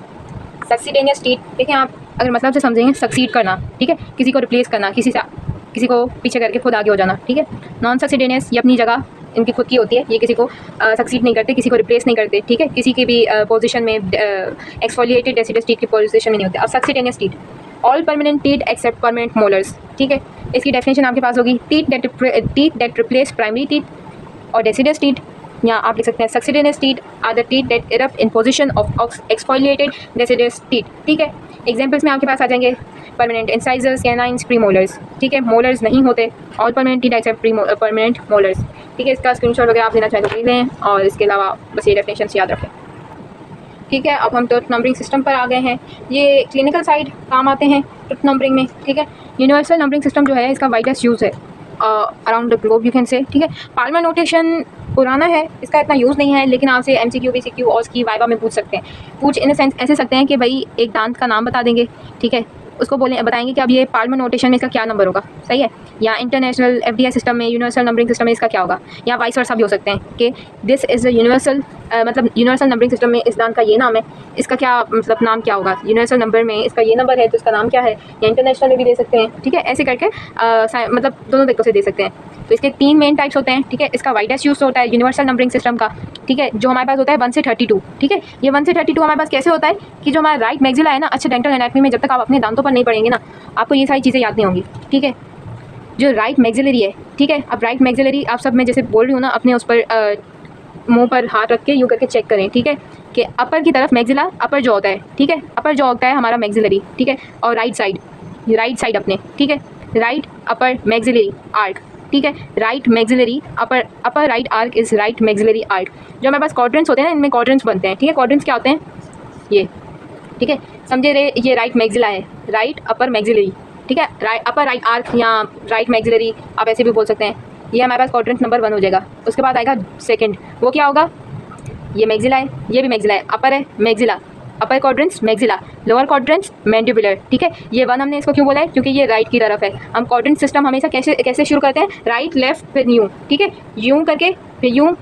Succedaneous teeth, देखिए आप अगर मतलब से समझेंगे, सक्सीड करना, ठीक है, किसी को रिप्लेस करना, किसी को पीछे करके खुद आगे हो जाना, ठीक है। नॉन सक्सीडेनियस ये अपनी जगह इनकी खुद की होती है, ये किसी को सक्सीड नहीं करते, किसी को रिप्लेस नहीं करते, ठीक है, किसी की भी पोजीशन में एक्सफोलिएटेड डेसिडस टीथ की पोजीशन में नहीं होते। अब succedaneous teeth, all permanent teeth except permanent molars, ठीक है। इसकी डेफिनेशन आपके पास होगी, teeth that replace primary teeth और डेसिडस टीथ, या आप लिख सकते हैं succedaneous teeth are the teeth that erupt in position of exfoliated deciduous teeth, ठीक है। एग्जांपल्स में आपके पास आ जाएंगे permanent incisors, canines, premolars, ठीक है, मोलर्स नहीं होते, all permanent teeth except permanent molars, ठीक है। इसका स्क्रीनशॉट वगैरह आप लेना चाहें तो ले लें, और इसके अलावा बस ये डेफिनेशन याद रखें, ठीक है। अब हम टूथ नंबरिंग सिस्टम पर आ गए हैं, ये क्लिनिकल साइड काम आते हैं टूथ नंबरिंग में, ठीक है। यूनिवर्सल नंबरिंग सिस्टम जो है इसका वाइडेस्ट यूज़ है around the globe you can say, ठीक है। पाल्मर नोटेशन पुराना है, इसका इतना यूज़ नहीं है, लेकिन आपसे एमसीक्यू बीसीक्यू और उसकी वाइवा में पूछ सकते हैं, इन सेंस ऐसे सकते हैं कि भाई एक दांत का नाम बता देंगे, ठीक है, उसको बताएंगे कि अब ये पाल्मर नोटेशन में इसका क्या नंबर होगा, सही है, या इंटरनेशनल एफडीआई सिस्टम में यूनिवर्सल नंबरिंग सिस्टम में इसका क्या होगा, या वाइस वर्सा भी हो सकते हैं कि दिस इज़ अ यूनिवर्सल, मतलब यूनिवर्सल नंबरिंग सिस्टम में इस दांत का ये नाम है, इसका क्या मतलब नाम क्या होगा, यूनिवर्सल नंबर में इसका ये नंबर है तो इसका नाम क्या है, या इंटरनेशनल में भी दे सकते हैं, ठीक है, ऐसे करके मतलब दोनों तरीक़ों से दे सकते हैं। तो इसके 3 मेन टाइप्स होते हैं, ठीक है। इसका वाइडेस्ट यूज़ होता है यूनिवर्सल नंबरिंग सिस्टम का, ठीक है, जो हमारे पास होता है 1 से 32, ठीक है। ये 1 से 32 हमारे पास कैसे होता है कि जो हमारा राइट मैक्सिला है ना, अच्छा डेंटल एनाटमी में जब तक आप अपने दांतों पर नहीं पढ़ेंगे ना, आपको ये सारी चीज़ें याद नहीं होंगी, ठीक है। जो राइट मैक्सिलरी है, ठीक है, अब राइट मैक्सिलरी आप सब मैं जैसे बोल रही हूँ ना, अपने उस पर मुंह पर हाथ रख के यूँ करके चेक करें, ठीक है, कि अपर की तरफ मैक्सिला अपर जॉ होता है, ठीक है, अपर जॉ होता है हमारा मैक्सिलरी, ठीक है, और राइट साइड अपने, ठीक है, राइट अपर मैक्सिलरी आर्क, ठीक है, right maxillary upper right arc is right maxillary arc. जो हमारे पास क्वाड्रेंट्स होते हैं ना, इनमें क्वाड्रेंट्स बनते हैं, ठीक है। क्वाड्रेंट्स क्या होते हैं ये, ठीक है, समझे रे, ये राइट मैक्सिला है, राइट अपर मैक्सिलरी, ठीक है, अपर राइट आर्क या राइट मैक्सिलरी आप ऐसे भी बोल सकते हैं। ये हमारे पास क्वाड्रेंट नंबर 1 हो जाएगा। उसके बाद आएगा सेकंड, वो क्या होगा, ये मैक्सिला है, ये भी मैक्सिला है, अपर है maxilla, upper quadrants maxilla, lower quadrants mandibular, ठीक है। ये 1 हमने इसको क्यों बोला है, क्योंकि ये राइट की तरफ है। हम क्वाड्रेंट सिस्टम हमेशा कैसे शुरू करते हैं, राइट लेफ्ट फिर यूँ, ठीक है, यूँ करके फिर यूँ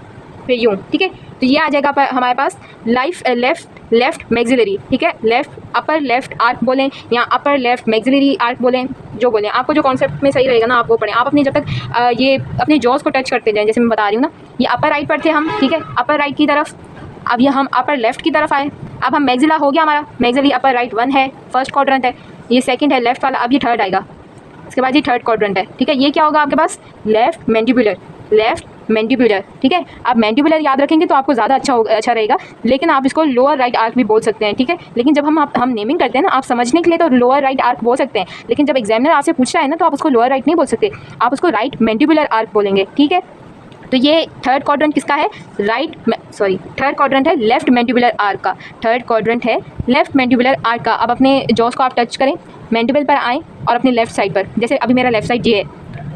फिर यूँ, ठीक है। तो ये आ जाएगा हमारे पास लेफ्ट मैक्सिलरी, ठीक है, लेफ्ट अपर लेफ्ट आर्क बोलें या अपर लेफ्ट मैक्सिलरी आर्क बोलें, जो बोलें, आपको जो कॉन्सेप्ट में सही रहेगा ना आप वो पढ़ें। आप अपनी जब तक ये अपने जॉज को टच करते जाएं, जैसे मैं बता रही हूँ ना, ये अपर राइट पर थे हम, ठीक है, अपर राइट की तरफ, अब ये हम अपर लेफ्ट की तरफ आए, अब हम मैक्सिला हो गया हमारा, मैक्सिलरी अपर राइट 1 है, फर्स्ट क्वाड्रेंट है, ये सेकंड है लेफ्ट वाला, अब ये थर्ड आएगा, इसके बाद ये थर्ड क्वाड्रेंट है, ठीक है। ये क्या होगा आपके पास, लेफ्ट मैंडिबुलर, ठीक है। आप मैंडिबुलर याद रखेंगे तो आपको ज़्यादा अच्छा रहेगा, लेकिन आप इसको लोअर राइट आर्क भी बोल सकते हैं, ठीक है। लेकिन जब हम नेमिंग करते हैं ना, आप समझने के लिए तो लोअर राइट आर्क बोल सकते हैं, लेकिन जब एग्जामिनर आपसे पूछ रहा है ना, तो आप उसको लोअर राइट नहीं बोल सकते, आप उसको राइट मैंडिबुलर आर्क बोलेंगे, ठीक है। तो ये थर्ड क्वाड्रेंट किसका है, थर्ड क्वाड्रेंट है लेफ्ट मैंडिबुलर आर्क का, थर्ड क्वाड्रेंट है लेफ्ट मैंडिबुलर आर्क का। अब अपने जॉस को आप टच करें, मैंडिबल पर आएँ और अपने लेफ्ट साइड पर, जैसे अभी मेरा लेफ्ट साइड ये है,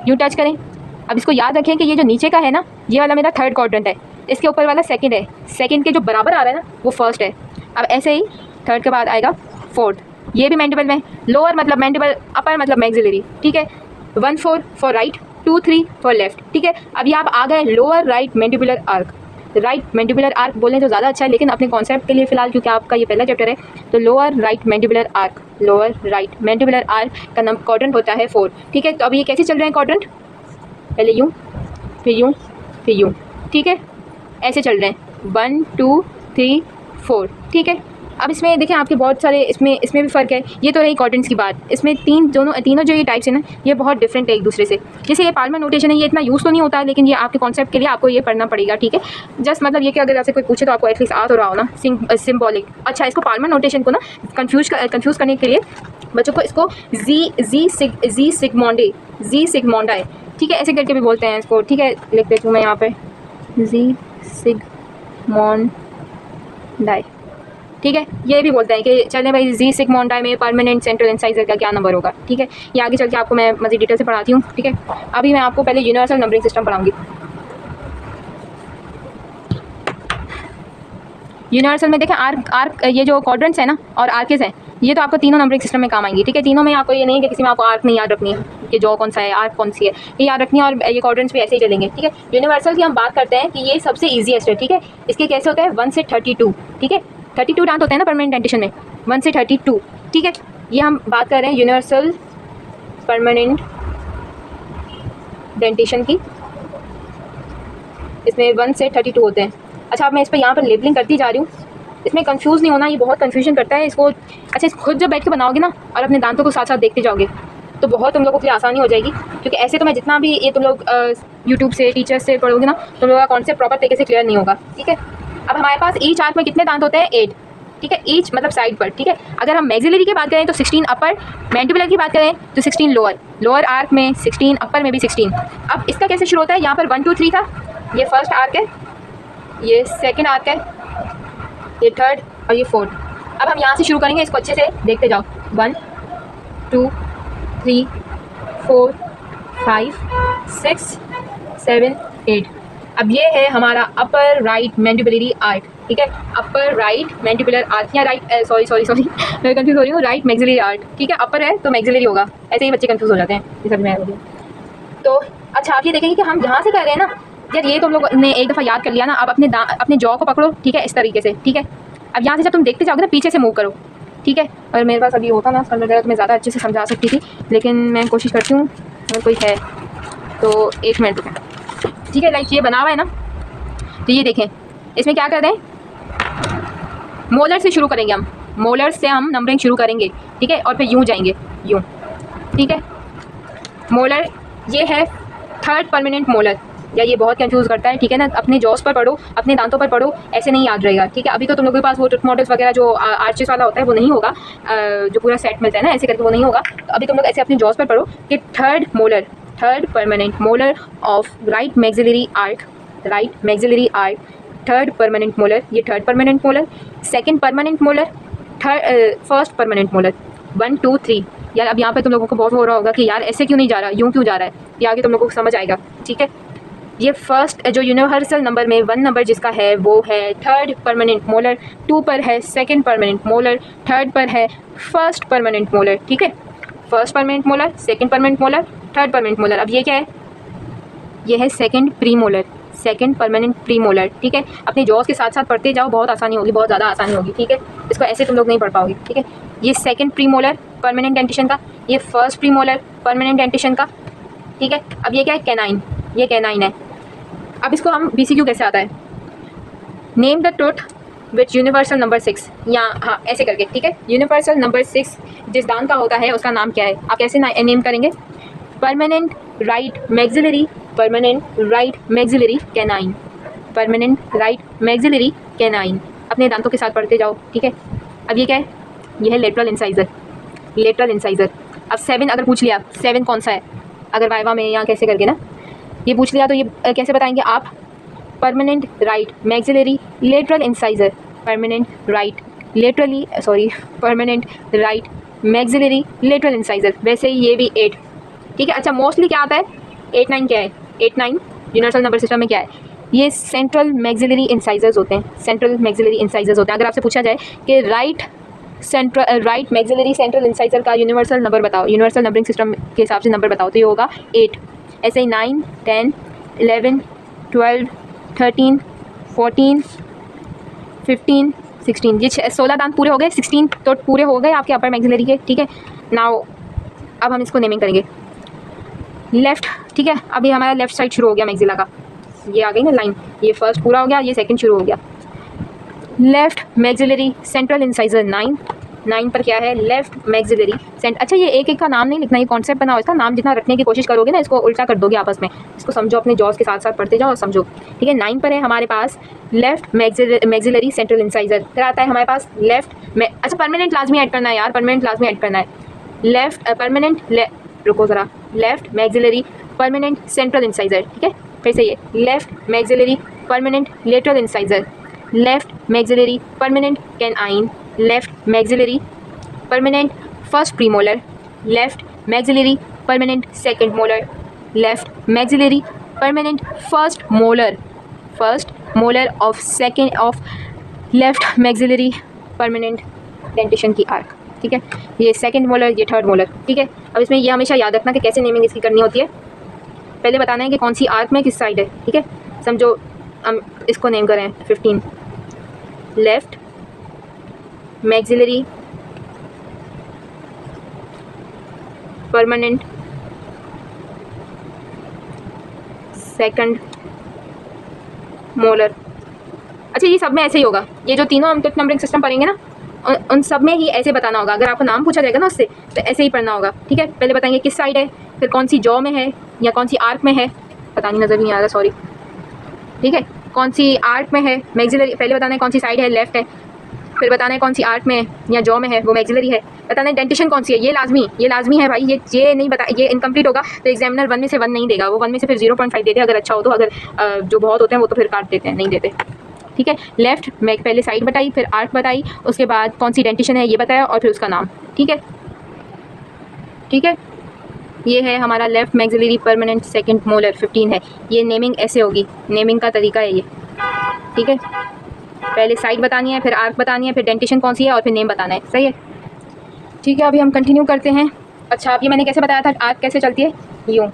यूँ टच करें। अब इसको याद रखें कि ये जो नीचे का है ना, ये वाला मेरा थर्ड क्वाड्रेंट है, इसके ऊपर वाला सेकंड है, सेकंड के जो बराबर आ रहा है ना वो फर्स्ट है। अब ऐसे ही थर्ड के बाद आएगा फोर्थ, ये भी मैंडिबल में, लोअर मतलब मैंडिबल, अपर मतलब मैक्सिलरी, ठीक है। 1-4 फॉर राइट, 2-3 फॉर लेफ्ट, ठीक है। अभी आप आ गए lower right mandibular arc. Right mandibular arc बोलें तो ज़्यादा अच्छा है, लेकिन अपने कॉन्सेप्ट के लिए फ़िलहाल क्योंकि आपका ये पहला चैप्टर है, तो lower right mandibular arc, lower right mandibular arc का क्वाड्रेंट होता है 4। ठीक है, तो अब ये कैसे चल रहे हैं क्वाड्रेंट, पहले यूँ, फिर यूँ, फिर यूँ। ठीक है, ऐसे चल रहे हैं 1 2 3 4। ठीक है, अब इसमें देखें आपके बहुत सारे इसमें भी फ़र्क है। ये तो रही क्वाड्रेंट्स की बात। इसमें तीनों जो ये टाइप्स हैं ना, ये बहुत डिफरेंट है एक दूसरे से। जैसे ये पाल्मर नोटेशन है, ये इतना यूज़ तो नहीं होता है, लेकिन ये आपके कॉन्सेप्ट के लिए आपको ये पढ़ना पड़ेगा। ठीक है, जस्ट मतलब ये कि अगर आपसे कोई पूछे तो आपको एटलीस्ट आ तो रहा हो ना सिम्बॉलिक। अच्छा, इसको पाल्मर नोटेशन को ना कन्फ्यूज़ करने के लिए बच्चों को इसको जी सिग्मोंडा है। ठीक है, ऐसे करके भी बोलते हैं इसको। ठीक है, लिख देती हूँ मैं यहाँ पर जी सिग्मोंडाई। ठीक है, ये भी बोलते हैं कि चलें भाई जी सिग्मोंडाई में परमानेंट सेंट्रल इंसाइजर का क्या नंबर होगा। ठीक है, ये आगे चल के आपको मैं मज़ीद डिटेल से पढ़ाती हूँ। ठीक है, अभी मैं आपको पहले यूनिवर्सल नंबरिंग सिस्टम पढ़ाऊँगी। यूनिवर्सल में देखें आर्क ये जो क्वाड्रेंट्स है ना और आर्केस हैं, ये तो आपको तीनों नंबरिंग सिस्टम में काम आएंगी। ठीक है, तीनों में आपको ये नहीं है कि किसी में आपको आर्क नहीं याद रखनी है कि जो कौन सा है, आर्क कौन सी है, ये याद रखनी है, और ये क्वाड्रेंट्स भी ऐसे ही चलेंगे। ठीक है, यूनिवर्सल की हम बात करते हैं कि ये सबसे ईजीएस्ट है। ठीक है, इसके कैसे होते हैं 1 से 32। ठीक है, 32 दांत होते हैं ना परमानेंट डेंटिशन में, 1 से 32। ठीक है, ये हम बात कर रहे हैं यूनिवर्सल परमानेंट डेंटिशन की, इसमें 1 से 32 होते हैं। अच्छा, अब मैं इस पर यहाँ पर लेबलिंग करती जा रही हूँ, इसमें कंफ्यूज नहीं होना, ये बहुत कंफ्यूजन करता है इसको। अच्छा, खुद जब बैठ के बनाओगे ना और अपने दांतों को साथ साथ देखते जाओगे तो बहुत तुम लोगों के लिए आसानी हो जाएगी, क्योंकि ऐसे तो मैं जितना भी ये तुम लोग यूट्यूब से टीचर्स से पढ़ोगे ना, तुम लोगों का कॉन्सेप्ट प्रॉपर तरीके से क्लियर नहीं होगा। ठीक है, अब हमारे पास ईच आर्क में कितने दांत होते हैं 8। ठीक है, ईच मतलब साइड पर। ठीक है, अगर हम मैक्सिलरी की बात करें तो 16 अपर, मैंडिबुलर की बात करें तो 16 लोअर आर्क में 16, अपर में भी 16। अब इसका कैसे शुरू होता है, यहाँ पर 1 2 3 था, ये फर्स्ट आर्क है, ये सेकेंड आर्क है, ये थर्ड और ये फोर्थ। अब हम यहाँ से शुरू करेंगे, इसको अच्छे से देखते जाओ। 1 2 3 4 5 6 7 8। अब ये है हमारा अपर राइट मैंडिबुलरी आर्क। ठीक है, अपर राइट मैंडिबुलर आर्क या राइट सॉरी मैं कंफ्यूज हो रही हूँ, राइट मैक्सिलरी आर्क। ठीक है, अपर है तो मैक्सिलरी होगा, ऐसे ही बच्चे कंफ्यूज हो जाते हैं, ये सब मैं तो। अच्छा, आप ये देखेंगे कि हम जहाँ से कर रहे हैं ना यार, ये तुम लोग ने एक दफ़ा याद कर लिया ना। अब अपने जॉ को पकड़ो। ठीक है, इस तरीके से। ठीक है, अब यहाँ से जब तुम देखते जाओगे ना पीछे से मूव करो। ठीक है, और मेरे पास अभी होता ना सर वगैरह तो मैं ज़्यादा अच्छे से समझा सकती थी, लेकिन मैं कोशिश करती हूँ अगर कोई है तो 1 मिनट। ठीक है, लाइक ये बना हुआ है ना, तो ये देखें इसमें क्या कर रहे हैं, मोलर से शुरू करेंगे हम, मोलर से हम नंबरिंग शुरू करेंगे। ठीक है, और फिर यूँ जाएंगे यूँ। ठीक है, मोलर ये है थर्ड परमानेंट मोलर, या ये बहुत कंफ्यूज करता है। ठीक है ना, अपने जॉस पर पढ़ो, अपने दांतों पर पढ़ो, ऐसे नहीं याद रहेगा। ठीक है, अभी तो तुम लोगों के पास वो टूथ मॉडल्स वगैरह जो आर्चेस वाला होता है वो नहीं होगा, जो पूरा सेट मिलता है ना ऐसे करके वो नहीं होगा। तो अभी तुम लोग ऐसे अपने जॉस पर पढ़ो कि third permanent molar of right maxillary arch, third permanent molar, ये third permanent molar, second permanent molar, first permanent molar. 1 2 3। यार अब यहाँ पे तुम लोगों को बहुत हो रहा होगा कि यार ऐसे क्यों नहीं जा रहा, यूँ क्यों जा रहा है, ये आगे तुम लोगों को समझ आएगा। ठीक है, ये फर्स्ट जो यूनिवर्सल नंबर में 1 नंबर जिसका है वो है थर्ड परमानेंट मोलर, 2 पर है सेकंड परमानेंट मोलर, थर्ड पर है फर्स्ट परमानेंट मोलर। ठीक है, first permanent molar, second permanent molar, third permanent molar. अब ये क्या है, ये है सेकंड परमानेंट प्री मोलर। ठीक है, अपने जॉस के साथ साथ पढ़ते जाओ, बहुत आसानी होगी, बहुत ज़्यादा आसानी होगी। ठीक है, इसको ऐसे तुम लोग नहीं पढ़ पाओगे। ठीक है, ये second pre molar permanent dentition का, ये first pre molar permanent dentition का। ठीक है, अब ये क्या है, कैनाइन, ये कैनाइन है। अब इसको हम BCQ कैसे आता है, name the tooth which universal number 6, या हाँ ऐसे करके। ठीक है, यूनिवर्सल नंबर 6 जिस दांत का होता है उसका नाम क्या है, आप कैसे नेम करेंगे, permanent right maxillary canine, permanent right maxillary canine. अपने दांतों के साथ पढ़ते जाओ। ठीक है, अब ये क्या है, ये है लेटरल इंसाइजर। अब 7 अगर पूछ लिया, 7 कौन सा है, अगर वाइवा में या कैसे करके ना ये पूछ लिया तो ये कैसे बताएंगे आप, permanent right maxillary lateral incisor, permanent right maxillary lateral incisor. वैसे ही ये भी 8। ठीक है, अच्छा मोस्टली क्या आता है, 8 9 क्या है, 8 9 यूनिवर्सल नंबर सिस्टम में क्या है, ये सेंट्रल मैक्सिलरी इंसाइजर्स होते हैं, अगर आपसे पूछा जाए कि राइट मैक्सिलरी सेंट्रल इंसाइजर का यूनिवर्सल नंबर बताओ, यूनिवर्सल नंबरिंग सिस्टम के हिसाब से नंबर बताओ, तो ये होगा 8। ऐसे ही 9 10 11 12 13 14, 15, 16, ये 16 दांत पूरे हो गए, 16 तो पूरे हो गए आपके अपर मैक्सिलरी के, ठीक है। नाउ अब हम इसको नेमिंग करेंगे लेफ़्ट, ठीक है। अभी हमारा लेफ़्ट साइड शुरू हो गया मैक्सिला का, ये आ गई ना लाइन, ये फर्स्ट पूरा हो गया, ये सेकंड शुरू हो गया। लेफ़्ट मैक्सिलरी सेंट्रल इंसाइजर 9 पर क्या है, लेफ़्ट मैक्सिलरी सेंट। अच्छा, ये एक एक का नाम नहीं लिखना, ये कॉन्सेप्ट बना हो, इसका नाम जितना रखने की कोशिश करोगे ना, इसको उल्टा कर दोगे आपस में। इसको समझो, अपने जॉज के साथ साथ पढ़ते जाओ और समझो, ठीक है। 9 पर है हमारे पास लेफ़्ट मैक्सिलरी सेंट्रल इंसाइजर। फिर आता है हमारे पास लेफ़्ट में, अच्छा परमानेंट लाजमी ऐड करना है यार, परमानेंट लाजमी ऐड करना है। लेफ़्ट परमानेंट, रुको ज़रा, left maxillary permanent central incisor, ठीक है। फिर से ये left maxillary permanent lateral incisor, left maxillary permanent canine, left maxillary permanent first premolar, left maxillary permanent second molar, left maxillary permanent first molar of second of left maxillary permanent dentition की arc, ठीक है। ये second molar, ये third molar, ठीक है। अब इसमें ये हमेशा याद रखना कि कैसे नेमिंग इसकी करनी होती है। पहले बताना है कि कौन सी आर्क में किस साइड है, ठीक है। समझो हम इसको नेम करें 15, left maxillary permanent second molar. अच्छा, ये सब में ऐसे ही होगा, ये जो तीनों हम टिप नंबरिंग सिस्टम पढ़ेंगे ना, उन सब में ही ऐसे बताना होगा। अगर आपको नाम पूछा जाएगा ना उससे, तो ऐसे ही पढ़ना होगा, ठीक है। पहले बताएंगे किस साइड है, फिर कौन सी जॉ में है या कौन सी आर्क में है, पता नहीं, नज़र नहीं आ रहा, सॉरी, ठीक है। कौन सी आर्क में है मैक्सिलरी, पहले बताना है कौन सी साइड है, लेफ़्ट है। फिर बताना है कौन सी आर्क में है या जॉ में है, वो मैक्सिलरी है। बताना है डेंटेशन कौन सी है, ये लाजमी है भाई, ये नहीं बता, ये इनकम्प्लीट होगा तो एग्जामिनर 1 में से 1 नहीं देगा, वो 1 में से फिर 0.5 देते हैं अगर अच्छा हो तो, अगर जो बहुत होते हैं वो तो फिर काट देते हैं, नहीं देते, ठीक है। लेफ़्ट में पहले साइड बताई, फिर आर्क बताई, उसके बाद कौन सी डेंटेशन है ये बताया, और फिर उसका नाम, ठीक है, ठीक है। ये है हमारा left maxillary permanent second molar 15 है। ये नेमिंग ऐसे होगी, नेमिंग का तरीका है ये, ठीक है। पहले साइड बतानी है, फिर आर्क बतानी है, फिर डेंटेशन कौन सी है, और फिर नेम बताना है, सही है, ठीक है। अभी हम कंटिन्यू करते हैं। अच्छा, अब ये मैंने कैसे बताया था, आर्क कैसे चलती है, यूँ,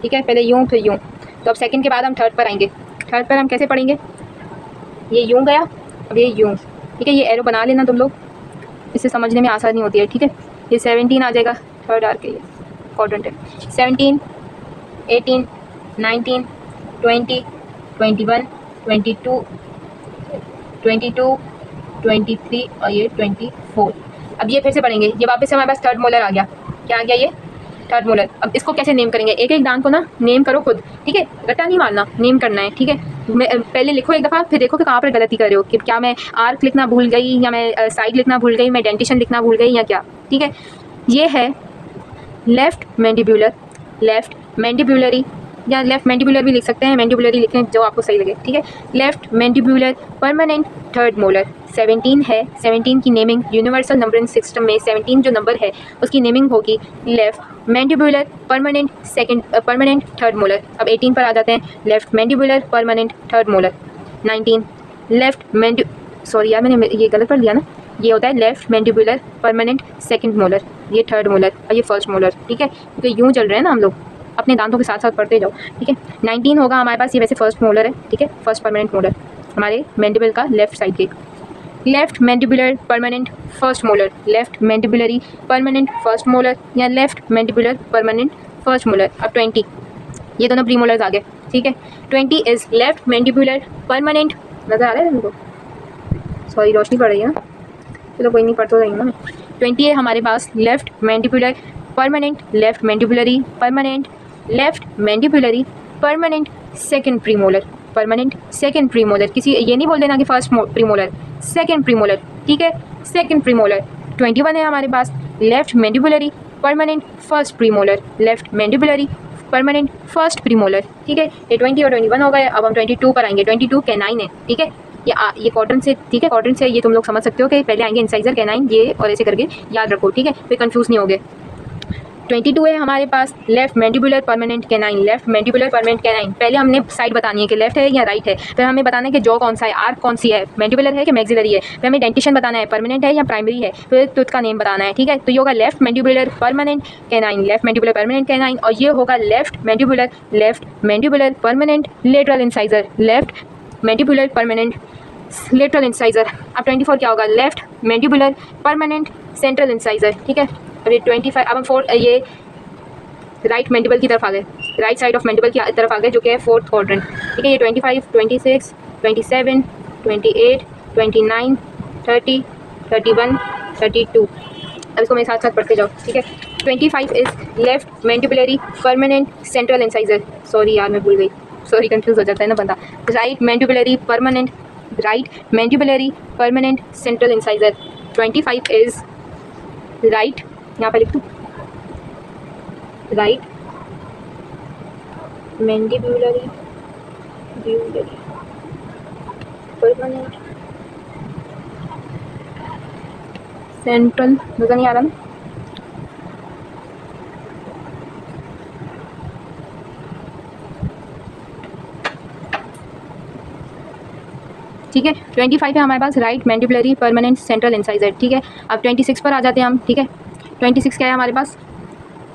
ठीक है, पहले यूँ फिर यूँ। तो अब सेकंड के बाद हम थर्ड पर आएंगे। थर्ड पर हम कैसे पढ़ेंगे, ये यूँ गया, अब ये यूँ, ठीक है। ये एरो बना लेना तुम लोग, इससे समझने में आसानी होती है, ठीक है। ये 17 आ जाएगा, थर्ड आर्क है, ये क्वाड्रेंट है। 17, 18, 19, 20, 21, 22, 23 और ये 24। अब ये फिर से पढ़ेंगे, ये वापस से हमारे पास थर्ड मोलर आ गया, क्या आ गया, ये थर्ड मोलर। अब इसको कैसे नेम करेंगे, एक एक दांत को ना नेम करो खुद, ठीक है, रट्टा नहीं मारना, नेम करना है, ठीक है। पहले लिखो एक दफ़ा, फिर देखो कि कहाँ पर गलती कर रहे हो, कि क्या मैं आर्क लिखना भूल गई, या मैं साइड लिखना भूल गई, मैं डेंटेशन लिखना भूल गई, या क्या, ठीक है। ये है लेफ़्ट मैंडिबुलर, लेफ़्ट मैंडिबुलरी, या लेफ़्ट मैंडिबुलर भी लिख सकते हैं, मैंडिबुलरी लिखें जो आपको सही लगे, ठीक है। Left mandibular permanent third molar 17 है। 17 की नेमिंग यूनिवर्सल नंबरिंग सिस्टम में 17 जो नंबर है उसकी नेमिंग होगी left mandibular permanent permanent third molar. अब 18 पर आ जाते हैं, left mandibular permanent third molar. 19 left sorry यार, मैंने ये गलत पढ़ लिया ना, ये होता है left mandibular permanent second molar, ये थर्ड मोलर और ये फर्स्ट मोलर, ठीक है। क्योंकि यूँ चल रहे हैं ना हम लोग, अपने दांतों के साथ साथ पढ़ते जाओ, ठीक है। 19 होगा हमारे पास, ये वैसे फर्स्ट मोलर है, ठीक है, फर्स्ट परमानेंट मोलर हमारे मैंडिबल का लेफ़्ट साइड के। Left mandibular permanent first molar, left mandibulary permanent first molar या left mandibular permanent first molar. अब 20, ये दोनों प्री मोलर्स आ गए, ठीक है। 20 इज़ लेफ़्ट मैंडिबुलर परमानेंट, नज़र आ रहा है तुमको, सॉरी रोशनी पड़ रही है ना, चलो कोई नहीं, पढ़ तो रही हूँ ना मैं। 20 है हमारे पास left mandibular permanent, left mandibulary permanent, left mandibulary permanent second premolar, permanent second premolar, किसी ये नहीं बोल देना कि फर्स्ट प्रीमोलर, सेकंड प्रीमोलर, ठीक है, सेकंड प्रीमोलर। 21 है हमारे पास left mandibulary permanent first premolar, left mandibulary permanent first premolar, ठीक है। ये 20 और 21 हो गए। अब हम 22 पर आएंगे। 22 कैनाइन है, ठीक है, ये कॉटन से, ठीक है, कॉटन से ये तुम लोग समझ सकते हो कि पहले आएंगे इंसाइजर कैनाइन, ये और ऐसे करके याद रखो, ठीक है, फिर कंफ्यूज नहीं होगे। 22 है हमारे पास left mandibular permanent canine, left mandibular permanent canine. पहले हमने साइड बतानी है कि लेफ़्ट है या राइट है, फिर हमें बताना है कि जॉ कौन सा है, आर्क कौन सी है, मैंडिबुलर है कि मैक्सिलरी है, फिर हमें डेंटेशन बताना है, परमानेंट है या प्राइमरी है, फिर टूथ का नेम बताना है, ठीक है। तो ये होगा left mandibular permanent canine, left mandibular permanent canine, और ये होगा left mandibular permanent lateral incisor, left mandibular permanent lateral incisor. अब 24 क्या होगा, left mandibular permanent central incisor. ठीक है, अब ये 25, अब हम 4 ये राइट मैंडिबल की तरफ आ गए, राइट साइड ऑफ मैंडिबल की तरफ आ गए, जो कि है 4th क्वाड्रेंट। ठीक है, ये 25, 26, 27, 28, 29, 30, 31, 32। अब इसको मेरे साथ साथ पढ़ते जाओ। ठीक है, 25 is left mandibulary permanent central incisor. Sorry यार मैं भूल गई, सॉरी कंफ्यूज हो जाता है ना बंदा। Right mandibulary permanent, right mandibulary permanent central incisor. 25 is right, यहाँ पर लिख दूँ, राइट मैंडिबुलरी परमानेंट सेंट्रल, नजर नहीं आ रहा ना, ठीक है। 25 है हमारे पास right mandibulary permanent central incisor. ठीक है, अब 26 पर आ जाते हैं हम। ठीक है, 26 क्या है हमारे पास,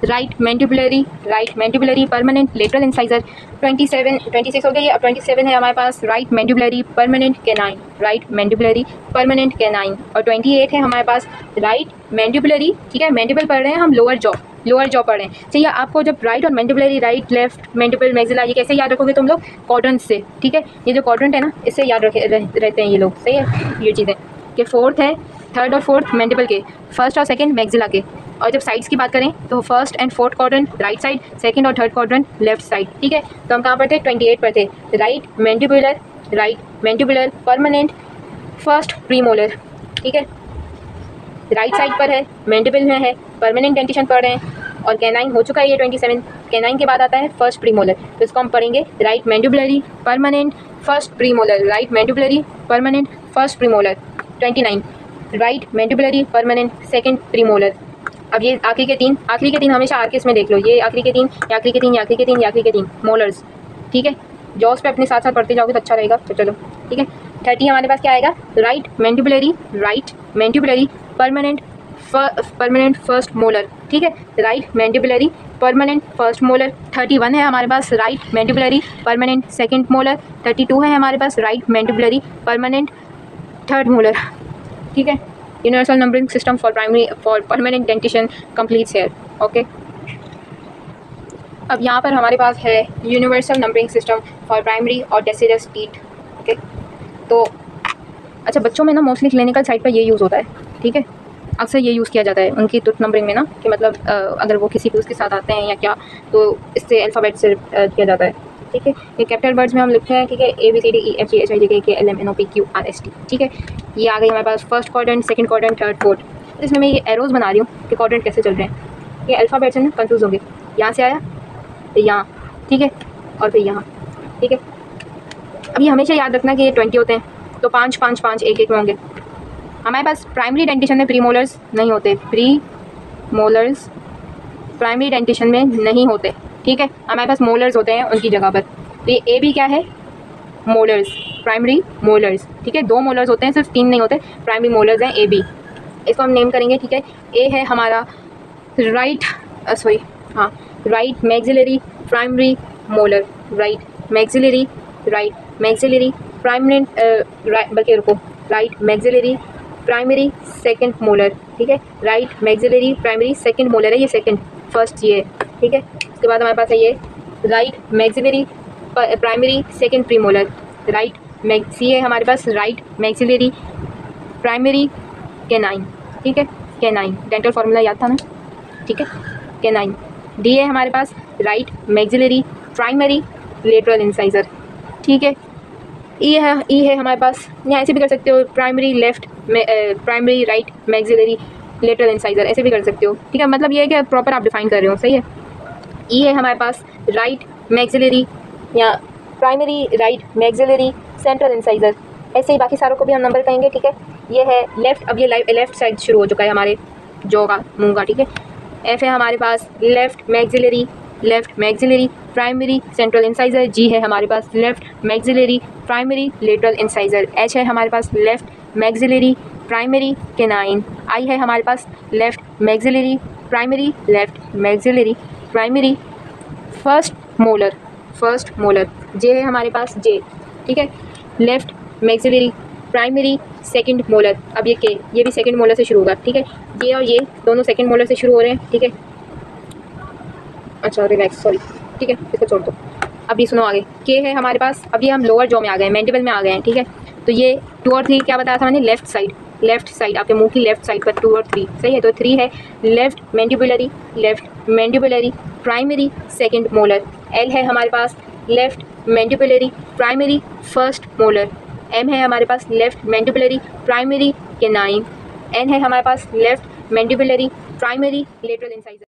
right mandibulary permanent lateral incisor. 26 हो गई। अब 27 है हमारे पास right mandibulary permanent canine, right mandibulary permanent canine. और 28 है हमारे पास राइट मैंडिबुलरी, ठीक है, मैंडिबल पढ़ रहे हैं हम, लोअर जॉ पढ़ रहे हैं। चाहिए आपको जब राइट और मैंडिबुलरी, राइट लेफ्ट मैंडिबल मैक्सिला, ये कैसे याद रखोगे तुम लोग, क्वाड्रेंट से। ठीक है, ये जो क्वाड्रेंट है ना, इससे याद रहते हैं ये लोग। सही है ये चीज़ें कि 4th है, 3rd और 4th मैंडिबल के, 1st और 2nd मैक्सिला के। और जब साइड्स की बात करें तो 1st and 4th quadrant right side, 2nd और 3rd क्वाड्रेंट लेफ्ट साइड। ठीक है, तो हम कहाँ पर थे, 28 पर थे। Right mandibular permanent first premolar. ठीक है, राइट साइड पर है, मैंडिबल में है, परमानेंट डेंटिशन पढ़ रहे हैं। और कैनाइन हो चुका है ये 27। कैनाइन के बाद आता है फर्स्ट प्रीमोलर, तो इसको हम पढ़ेंगे right mandibulary permanent first premolar, right mandibulary permanent first premolar. 29 right mandibulary permanent second premolar. अब ये आखिरी के तीन हमेशा आर के इसमें देख लो, ये आखिरी के तीन, आखिरी के तीन, आखिरी के तीन, आखिरी के तीन मोलर्स। ठीक है, जॉस पे अपने साथ साथ पढ़ते जाओगे तो अच्छा रहेगा। तो चलो ठीक है, 30 हमारे पास क्या आएगा, right mandibulary permanent first molar. ठीक है, right mandibulary permanent first molar. 31 है हमारे पास right mandibulary permanent second molar. 32 है हमारे पास right mandibulary permanent third molar. ठीक है, universal numbering system for permanent dentition completes here. Okay, अब यहाँ पर हमारे पास है universal numbering system for primary और डेसिडस टीथ। ओके, तो अच्छा बच्चों में ना मोस्टली क्लिनिकल साइड पर ये यूज़ होता है। ठीक है, अक्सर ये यूज़ किया जाता है उनकी टूथ नंबरिंग में ना, कि मतलब अगर वो किसी टूथ के साथ आते हैं या क्या, तो इससे अल्फ़ाबेट से किया जाता है। ठीक है, ये कैपिटल वर्ड्स में हम लिखते हैं। ठीक है, ABCDEFGHIJKLMNOP QRST। ठीक है, ये आ गई हमारे पास first quadrant, second quadrant, third fourth. इसमें मैं ये एरोज़ बना रही हूँ कि क्वाड्रेंट कैसे चल रहे हैं। ये अल्फ़ाबेट से ना कन्फ्यूज़ होंगे, यहाँ से आया तो यहाँ, ठीक है, और फिर यहाँ। ठीक है, अब ये हमेशा याद रखना कि ये 20 होते हैं, तो 5 5 5 1 1 में होंगे। हमारे पास प्राइमरी डेंटिशन में प्रीमोलर्स नहीं होते, प्रीमोलर्स प्राइमरी डेंटिशन में नहीं होते। ठीक है, हमारे पास मोलर्स होते हैं उनकी जगह पर। तो ये ए भी क्या है, मोलर्स, प्राइमरी मोलर्स। ठीक है, 2 मोलर्स होते हैं, सिर्फ 3 नहीं होते, प्राइमरी मोलर्स हैं ए बी। इसको हम नेम करेंगे। ठीक है, ए है हमारा right maxillary primary molar, right maxillary primary बल्कि रुको, right maxillary primary second molar. ठीक है, right maxillary primary second molar है, ये सेकंड, फर्स्ट ये है। ठीक है, उसके बाद हमारे पास है ये right maxillary primary second premolar, right C है हमारे पास राइट मैक्सिलरी प्राइमरी कैनाइन। ठीक है, कैनाइन डेंटल फार्मूला याद था ना। ठीक है, कैनाइन। डी है हमारे पास right maxillary primary lateral incisor. ठीक है, ई है हमारे पास, यहाँ ऐसे भी कर सकते हो, primary left primary right maxillary lateral incisor, ऐसे भी कर सकते हो। ठीक है, मतलब ये है कि प्रॉपर आप डिफाइन कर रहे हो। सही है, ई है हमारे पास राइट मैक्सिलरी या primary right maxillary central incisor, ऐसे ही बाकी सारों को भी हम नंबर कहेंगे। ठीक है, ये है लेफ्ट, अब ये लेफ्ट साइड शुरू हो चुका है हमारे जॉ का, मुंह का। ठीक है, एफ है हमारे पास left maxillary primary central incisor. G है हमारे पास left maxillary primary lateral incisor. H है हमारे पास left maxillary primary canine. I है हमारे पास left maxillary primary first molar. J है हमारे पास जे। ठीक है, left maxillary primary second molar. अब ये भी सेकंड मोलर से शुरू होगा, ठीक है। ये और ये दोनों सेकंड मोलर से शुरू हो रहे हैं, ठीक है। अच्छा रिलैक्स, सॉरी, ठीक है, इसको छोड़ दो। अब ये सुनो आगे, के है हमारे पास। अब ये हम लोअर जॉ में आ गए हैं, मैंडिबल में आ गए हैं, ठीक है। तो ये 2 और 3 क्या बताया था मैंने, लेफ्ट साइड आपके मुंह की लेफ्ट साइड पर 2 और 3 सही है। तो 3 है left mandibulary primary second molar. L है हमारे पास left mandibulary primary first molar. M है हमारे पास left mandibulary primary canine. N है हमारे पास left mandibulary primary lateral incisor.